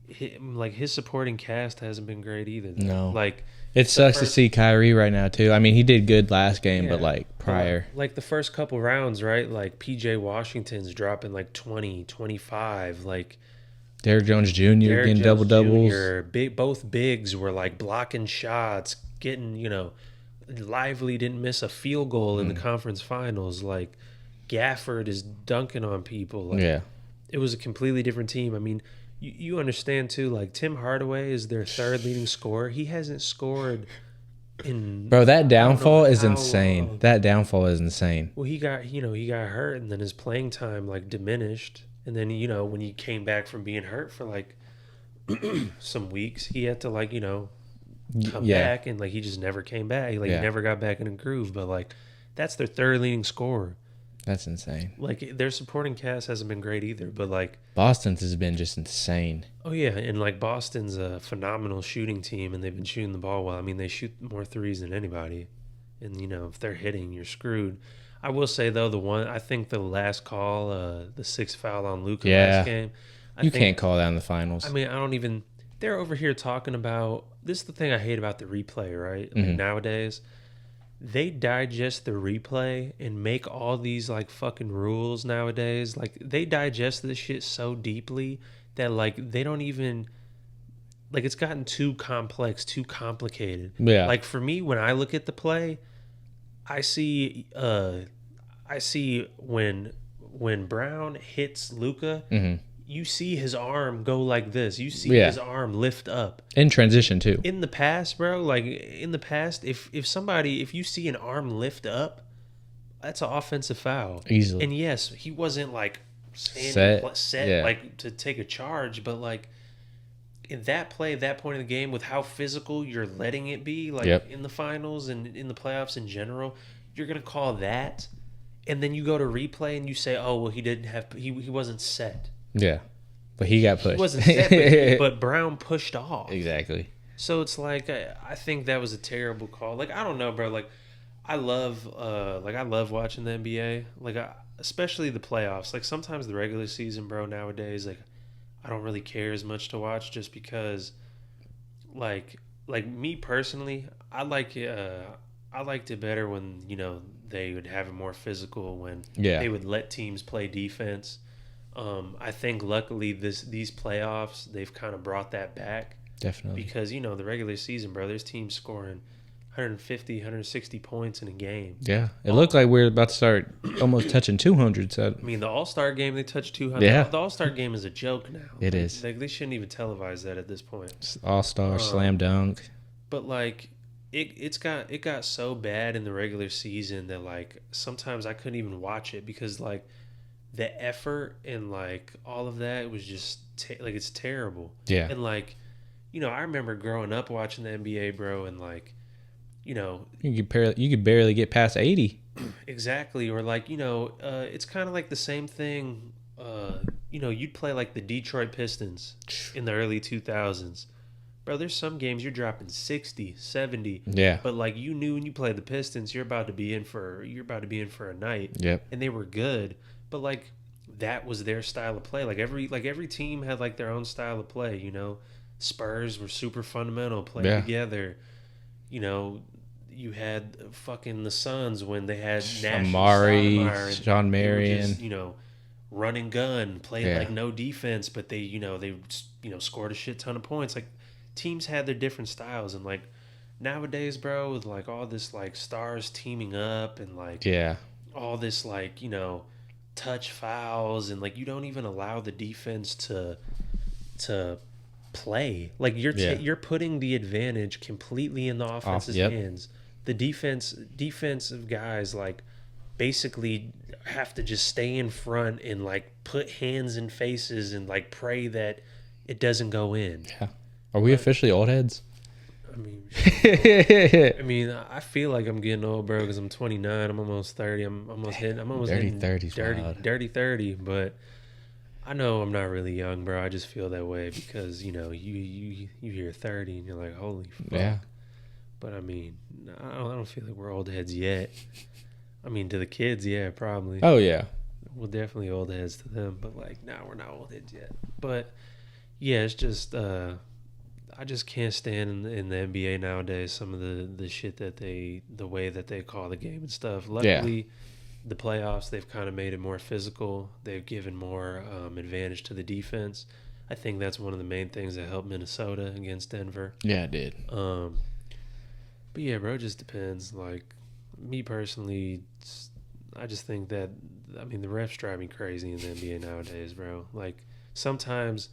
his supporting cast hasn't been great either. Though. No, like it sucks to see Kyrie right now too. I mean, he did good last game, but like prior, like the first couple rounds, right? Like PJ Washington's dropping like 20, 25, like. Derrick Jones Jr. getting double doubles. Both bigs were like blocking shots, getting Lively didn't miss a field goal in the conference finals. Like Gafford is dunking on people. Like Yeah. it was a completely different team. I mean, you understand too. Like Tim Hardaway is their third leading scorer. He hasn't scored in Bro, that I don't downfall know is how insane. long. That downfall is insane. Well, he got hurt, and then his playing time like diminished. And then when he came back from being hurt for like some weeks, he had to like come Yeah. back, and like he just never came back. Like he Yeah. never got back in a groove. But like that's their third leading scorer. That's insane. Like their supporting cast hasn't been great either. But like Boston's has been just insane. oh yeah, and like Boston's a phenomenal shooting team, and they've been shooting the ball well. I mean, they shoot more threes than anybody, and if they're hitting, you're screwed. I will say though, I think the last call, the sixth foul on Luka last game, You can't call that in the finals. I mean, I don't even. They're over here talking about this. Is the thing I hate about the replay, right? Like nowadays, they digest the replay and make all these like fucking rules nowadays. Like they digest this shit so deeply that like they don't even like it's gotten too complex, too complicated. Yeah. Like for me, when I look at the play, I see when Brown hits Luka, you see his arm go like this. You see his arm lift up. In transition too. In the past, bro, like in the past, if you see an arm lift up, that's an offensive foul. Easily. And yes, he wasn't like set like to take a charge, but like in that play, at that point in the game, with how physical you're letting it be, like in the finals and in the playoffs in general, you're gonna call that, and then you go to replay and you say, oh well, he wasn't set. Yeah, but he got pushed. He wasn't set, but Brown pushed off. Exactly. So it's like I think that was a terrible call. Like I don't know, bro. Like I love watching the NBA. Like especially the playoffs. Like sometimes the regular season, bro. Nowadays, like I don't really care as much to watch just because, like me personally, I liked it better when they would have it more physical when they would let teams play defense. I think luckily these playoffs they've kind of brought that back. Definitely. Because the regular season, bro, there's teams scoring 150, 160 points in a game. Yeah, it looked like we're about to start almost touching 200. So I mean, the All-Star game they touched 200. Yeah. The All-Star game is a joke now. It is. Like they shouldn't even televise that at this point. It's All-Star, slam dunk. But like it got so bad in the regular season that like sometimes I couldn't even watch it because like the effort and like all of that was just like it's terrible. Yeah. And like I remember growing up watching the NBA, bro, and like you could barely get past 80. Exactly. Or like it's kind of like the same thing. You'd play like the Detroit Pistons in the early 2000s. Bro, there's some games you're dropping 60, 70. Yeah. But like you knew when you played the Pistons, you're about to be in for a night. Yep. And they were good, but like that was their style of play. Like every team had like their own style of play. Spurs were super fundamental, playing together. You had fucking the Suns when they had Nash, Amari, Sean Marion. Just, run and gun, played like no defense, but they scored a shit ton of points. Like teams had their different styles, and like nowadays, bro, with like all this like stars teaming up and like all this like touch fouls, and like you don't even allow the defense to play. Like you're putting the advantage completely in the offense's hands. The defensive guys like basically have to just stay in front and like put hands in faces and like pray that it doesn't go in. Yeah. Are we officially old heads? I mean, I feel like I'm getting old, bro, because I'm 29. I'm almost 30. I'm almost hitting dirty 30. But I know I'm not really young, bro. I just feel that way because you hear 30 and you're like, holy fuck. Yeah. But I mean, I don't feel like we're old heads yet. I mean, to the kids, yeah, probably. Oh yeah. We're definitely old heads to them, but like, nah, we're not old heads yet. But yeah, it's just I just can't stand in the NBA nowadays some of the shit that the way that they call the game and stuff. Luckily, the playoffs, they've kind of made it more physical. They've given more advantage to the defense. I think that's one of the main things that helped Minnesota against Denver. Yeah, it did. But yeah, bro, it just depends. Like me personally, I just think that I mean the refs drive me crazy in the NBA nowadays, bro. Like sometimes,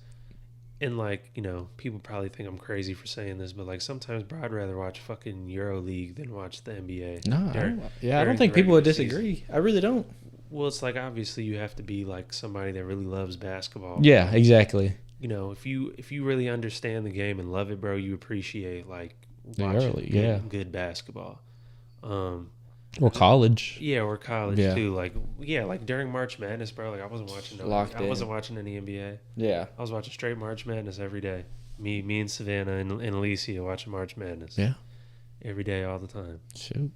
and like people probably think I'm crazy for saying this, but like sometimes, bro, I'd rather watch fucking EuroLeague than watch the NBA. No, I don't During the think people would regular disagree. season. I really don't. Well, it's like obviously you have to be like somebody that really loves basketball. Yeah, exactly. If you really understand the game and love it, bro, you appreciate like The watching early, yeah. good basketball. Um, Or college. yeah, or college Yeah. too. Like during March Madness, bro. Like I wasn't watching. I wasn't watching any NBA. Yeah. I was watching straight March Madness every day. Me and Savannah and Alicia watching March Madness. Yeah. Every day, all the time. Shoot.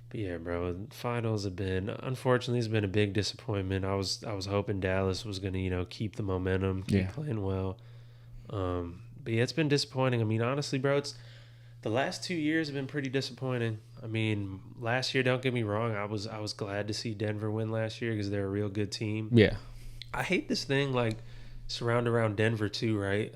But yeah, bro, finals have been unfortunately it's been a big disappointment. I was hoping Dallas was gonna keep the momentum, keep playing well. But yeah, it's been disappointing. I mean, honestly, bro, the last 2 years have been pretty disappointing. I mean, last year, don't get me wrong, I was glad to see Denver win last year because they're a real good team. Yeah. I hate this thing like surround around Denver too, right?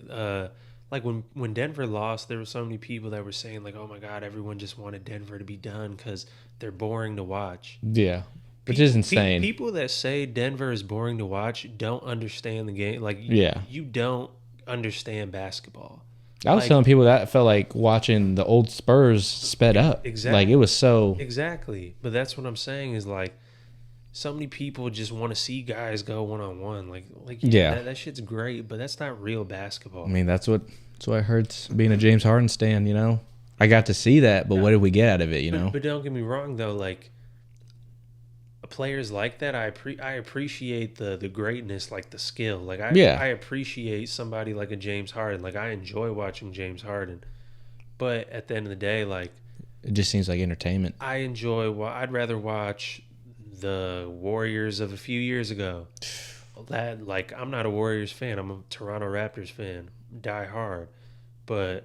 Like when Denver lost, there were so many people that were saying like, "Oh my God, everyone just wanted Denver to be done because they're boring to watch." Yeah. Which is insane. People that say Denver is boring to watch don't understand the game. Like, you don't understand basketball. I was telling people that I felt like watching the old Spurs sped up. Exactly. Like it was so. Exactly. But that's what I'm saying is like, so many people just want to see guys go one-on-one. Like that shit's great, but that's not real basketball. I mean, that's what hurts being a James Harden stan, I got to see that, but what did we get out of it, But don't get me wrong, though. Like, players like that, I appreciate the greatness, like the skill. Like, I appreciate somebody like a James Harden. Like, I enjoy watching James Harden. But at the end of the day, like... It just seems like entertainment. I'd rather watch the Warriors of a few years ago. That, like, I'm not a Warriors fan. I'm a Toronto Raptors fan. Die hard. But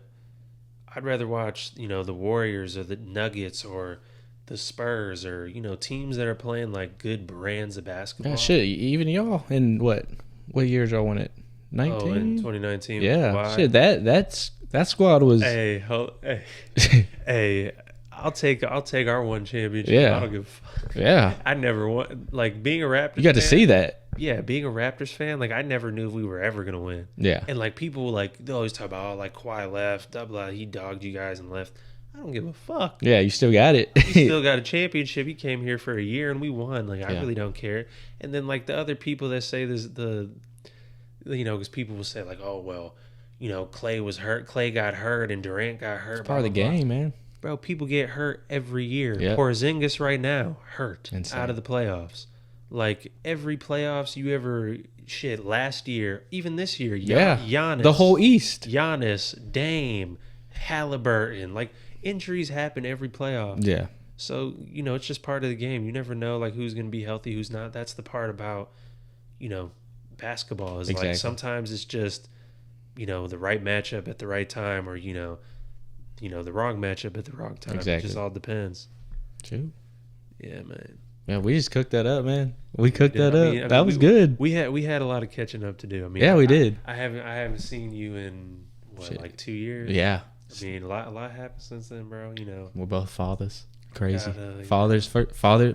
I'd rather watch, the Warriors or the Nuggets or the Spurs or, teams that are playing, like, good brands of basketball. Yeah, shit. Even y'all in what years y'all won it? 19? Oh, in 2019. Yeah. Why? Shit, that squad was... Hey, I'll take our one championship. Yeah. I don't give a fuck. Yeah. I never won. Like, being a Raptors You got to see that. Yeah, being a Raptors fan, like, I never knew if we were ever going to win. Yeah. And, like, people, like, they always talk about, like, Kawhi left, blah, blah, he dogged you guys and left. I don't give a fuck. Yeah, you still got it. He still got a championship. He came here for a year and we won. Like, I really don't care. And then, like, the other people that say this, because people will say, like, oh, well, Clay was hurt. Clay got hurt and Durant got hurt. It's part of the game, man. Bro, people get hurt every year. Yep. Porzingis right now, hurt. Insane. Out of the playoffs. Like, every playoffs you ever... Shit, last year, even this year, Giannis. The whole East. Giannis, Dame, Halliburton. Like, injuries happen every playoff. Yeah. So, it's just part of the game. You never know, like, who's going to be healthy, who's not. That's the part about, basketball. Is exactly. Like, sometimes it's just, the right matchup at the right time or, the wrong matchup at the wrong time. Exactly. It just all depends. True. Yeah, man. Yeah, we just cooked that up, man. We cooked that up. That was good. We had a lot of catching up to do. I mean, yeah, we did. I haven't seen you in like 2 years. Yeah. I mean, a lot happened since then, bro. We're both fathers. Crazy.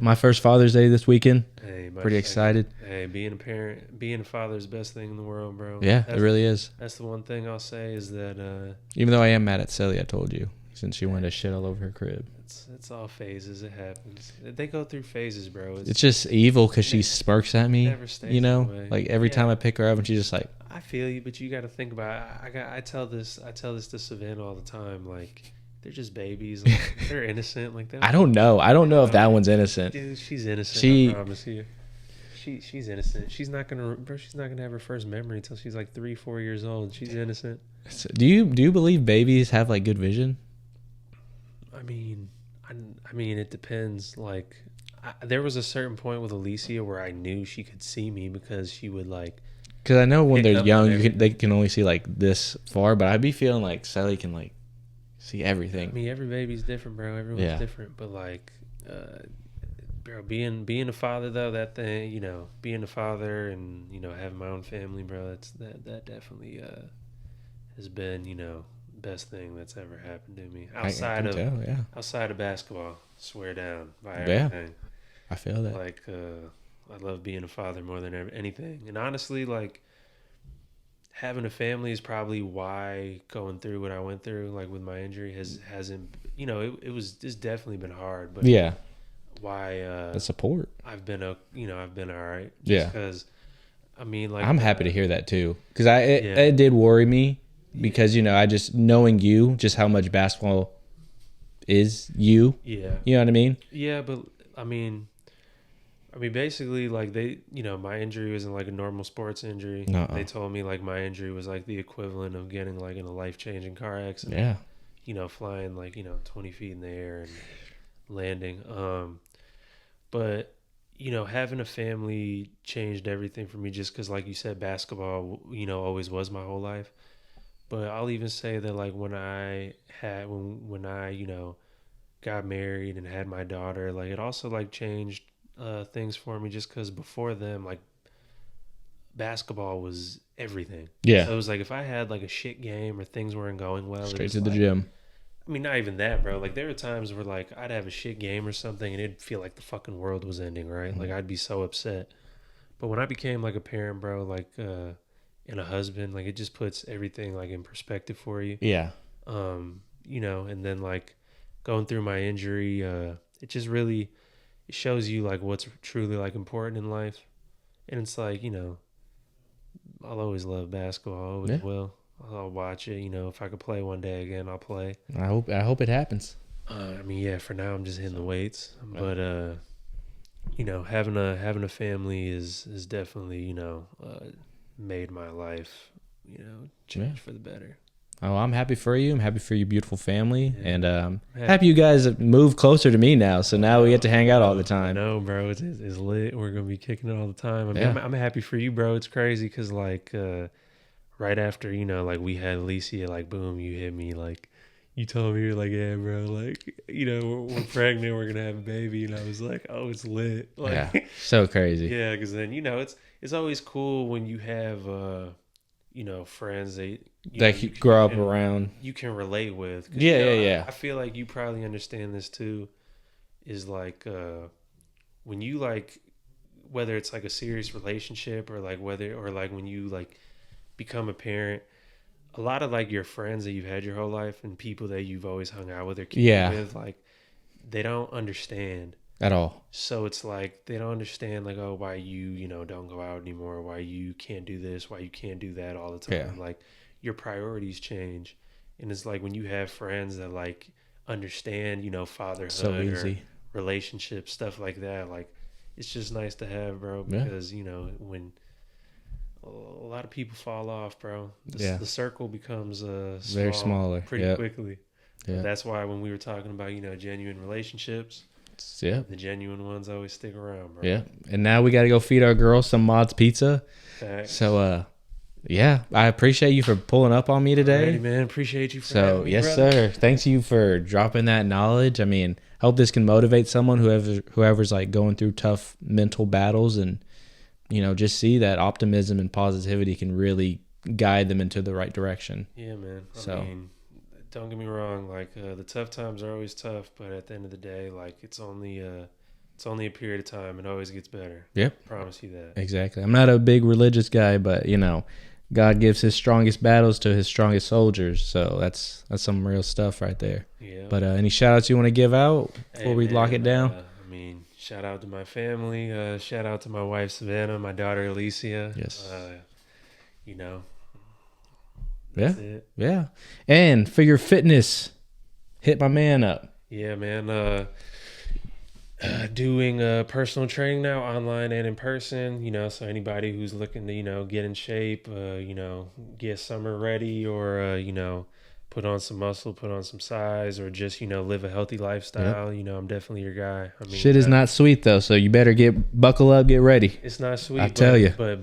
My first Father's Day this weekend. Hey, pretty excited. Hey, being a parent, being a father is the best thing in the world, bro. Yeah, it really is. That's the one thing I'll say is that. Even though I am mad at Sally, I told you, since she wanted to shit all over her crib. It's all phases. It happens. They go through phases, bro. It's just evil because she smirks at me. Never stays away. Like every time I pick her up, and she's just like. I feel you, but you got to think about it. I tell this to Savannah all the time. Like, they're just babies. Like, they're innocent. Like, I don't know. I don't know if that one's innocent. Dude, she's innocent. I promise you. She's innocent. She's not gonna have her first memory until she's like 3-4 years old. She's innocent. So do you believe babies have like good vision? I mean, it depends. Like, there was a certain point with Alicia where I knew she could see me because she would like. Because I know when they're young, they can only see like this far, but I'd be feeling like Sally can like see everything. I mean, every baby's different, bro. Everyone's different, but like, bro, being a father though, that thing, being a father and having my own family, bro, that definitely has been best thing that's ever happened to me I can tell. Yeah. outside of basketball. Swear down by Yeah. everything. I feel that. Like I love being a father more than anything. And honestly, like having a family is probably why going through what I went through, like with my injury, hasn't it's definitely been hard, but Yeah. why The support. I've been I've been all right. Yeah. Because I mean, like I'm happy to hear that too, because Yeah. it did worry me, because I just knowing you, just how much basketball is you. Yeah. You know what I mean? Yeah, but I mean, basically, like my injury wasn't like a normal sports injury. Nuh-uh. They told me like my injury was like the equivalent of getting like in a life-changing car accident. Yeah. Flying like 20 feet in the air and landing. But having a family changed everything for me. Just because, like you said, basketball, always was my whole life. But I'll even say that like when I got married and had my daughter, like it also like changed things for me, just because before them, like basketball was everything. Yeah. So it was like if I had like a shit game or things weren't going well, Straight to the gym. I mean, not even that, bro. Like there were times where like I'd have a shit game or something and it'd feel like the fucking world was ending, right? Mm-hmm. Like I'd be so upset. But when I became like a parent, bro, like and a husband, like it just puts everything like in perspective for you. Yeah. And then like going through my injury, it just really it shows you like what's truly like important in life. And it's like, I'll always love basketball, I always will. I'll watch it, if I could play one day again, I'll play. I hope it happens. I mean, yeah, for now I'm just hitting the weights, but having a family is definitely, made my life, change for the better. Oh, I'm happy for you. I'm happy for your beautiful family, and happy you guys moved closer to me now. So now we get to hang out all the time. No, bro, it's lit. We're gonna be kicking it all the time. I mean, I'm happy for you, bro. It's crazy because like right after like we had Alicia, like boom, you hit me, like you told me, you're like, yeah, bro, like we're pregnant, we're gonna have a baby, and I was like, oh, it's lit. Like, yeah, so crazy. Yeah, because then it's always cool when you have friends that you grow up around, you can relate with. Yeah. I feel like you probably understand this too. Is like when you like, whether it's like a serious relationship or like when you like become a parent, a lot of like your friends that you've had your whole life and people that you've always hung out with or kids with, like they don't understand at all. So it's like they don't understand like, oh, why you don't go out anymore, why you can't do this, why you can't do that all the time. Yeah. Like your priorities change. And it's like when you have friends that like understand fatherhood so easy. Or relationships, stuff like that, like it's just nice to have, bro, because when a lot of people fall off, bro, the circle becomes very smaller pretty quickly. Yeah. That's why when we were talking about genuine relationships, the genuine ones always stick around, bro. Yeah. And now we got to go feed our girls some Mods pizza. Facts. So I appreciate you for pulling up on me today. Alrighty, man, appreciate you for having me, yes, brother. sir. Thanks you for dropping that knowledge. I mean, I hope this can motivate someone whoever's like going through tough mental battles, and just see that optimism and positivity can really guide them into the right direction. Yeah, man. I mean, don't get me wrong, like the tough times are always tough, but at the end of the day, like it's only a period of time, and it always gets better. Yep. I promise you that. Exactly. I'm not a big religious guy, but God gives his strongest battles to his strongest soldiers. So that's some real stuff right there. Yeah. But any shout outs you want to give out before we lock it down? I mean, shout out to my family, shout out to my wife Savannah, my daughter Alicia. Yes. That's it. Yeah. And for your fitness, hit my man up. Yeah, man. Doing personal training now, online and in person. So anybody who's looking to get in shape, get summer ready, or put on some muscle, put on some size, or just live a healthy lifestyle. Yep. I'm definitely your guy. I mean, shit is not sweet though, so you better buckle up, get ready. It's not sweet. I tell you. But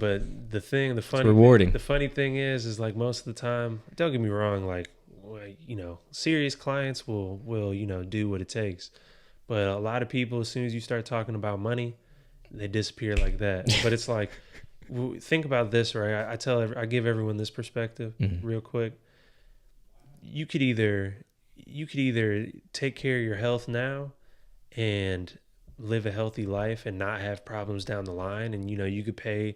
the funny rewarding. The funny thing is like most of the time, don't get me wrong, like serious clients will do what it takes. But a lot of people, as soon as you start talking about money, they disappear like that. But it's like, think about this, right? I give everyone this perspective real quick. you could either take care of your health now and live a healthy life and not have problems down the line, and you could pay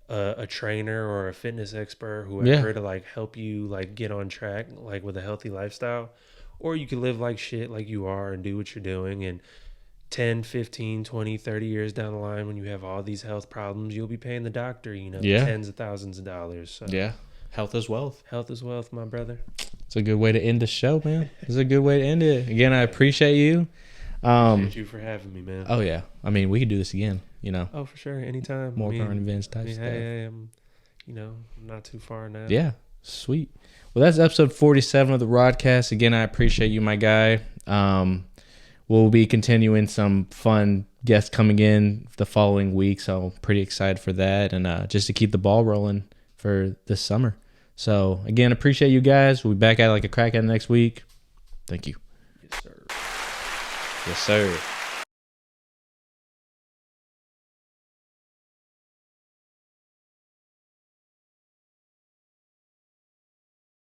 a trainer or a fitness expert, whoever, to like help you like get on track like with a healthy lifestyle, or you could live like shit like you are and do what you're doing, and 10, 15, 20, 30 years down the line when you have all these health problems, you'll be paying the doctor, tens of thousands of dollars. So yeah, health is wealth. Health is wealth, my brother. It's a good way to end the show, man. It's a good way to end it. Again, I appreciate you. Appreciate you for having me, man. Oh yeah, I mean, we could do this again. Oh, for sure, anytime. More current events type stuff. Hey, I'm not too far now. Yeah, sweet. Well, that's episode 47 of the Rodcast. Again, I appreciate you, my guy. We'll be continuing some fun guests coming in the following week, so I'm pretty excited for that, and just to keep the ball rolling for this summer. So, again, appreciate you guys. We'll be back at like a crack at next week. Thank you. Yes, sir. Yes, sir.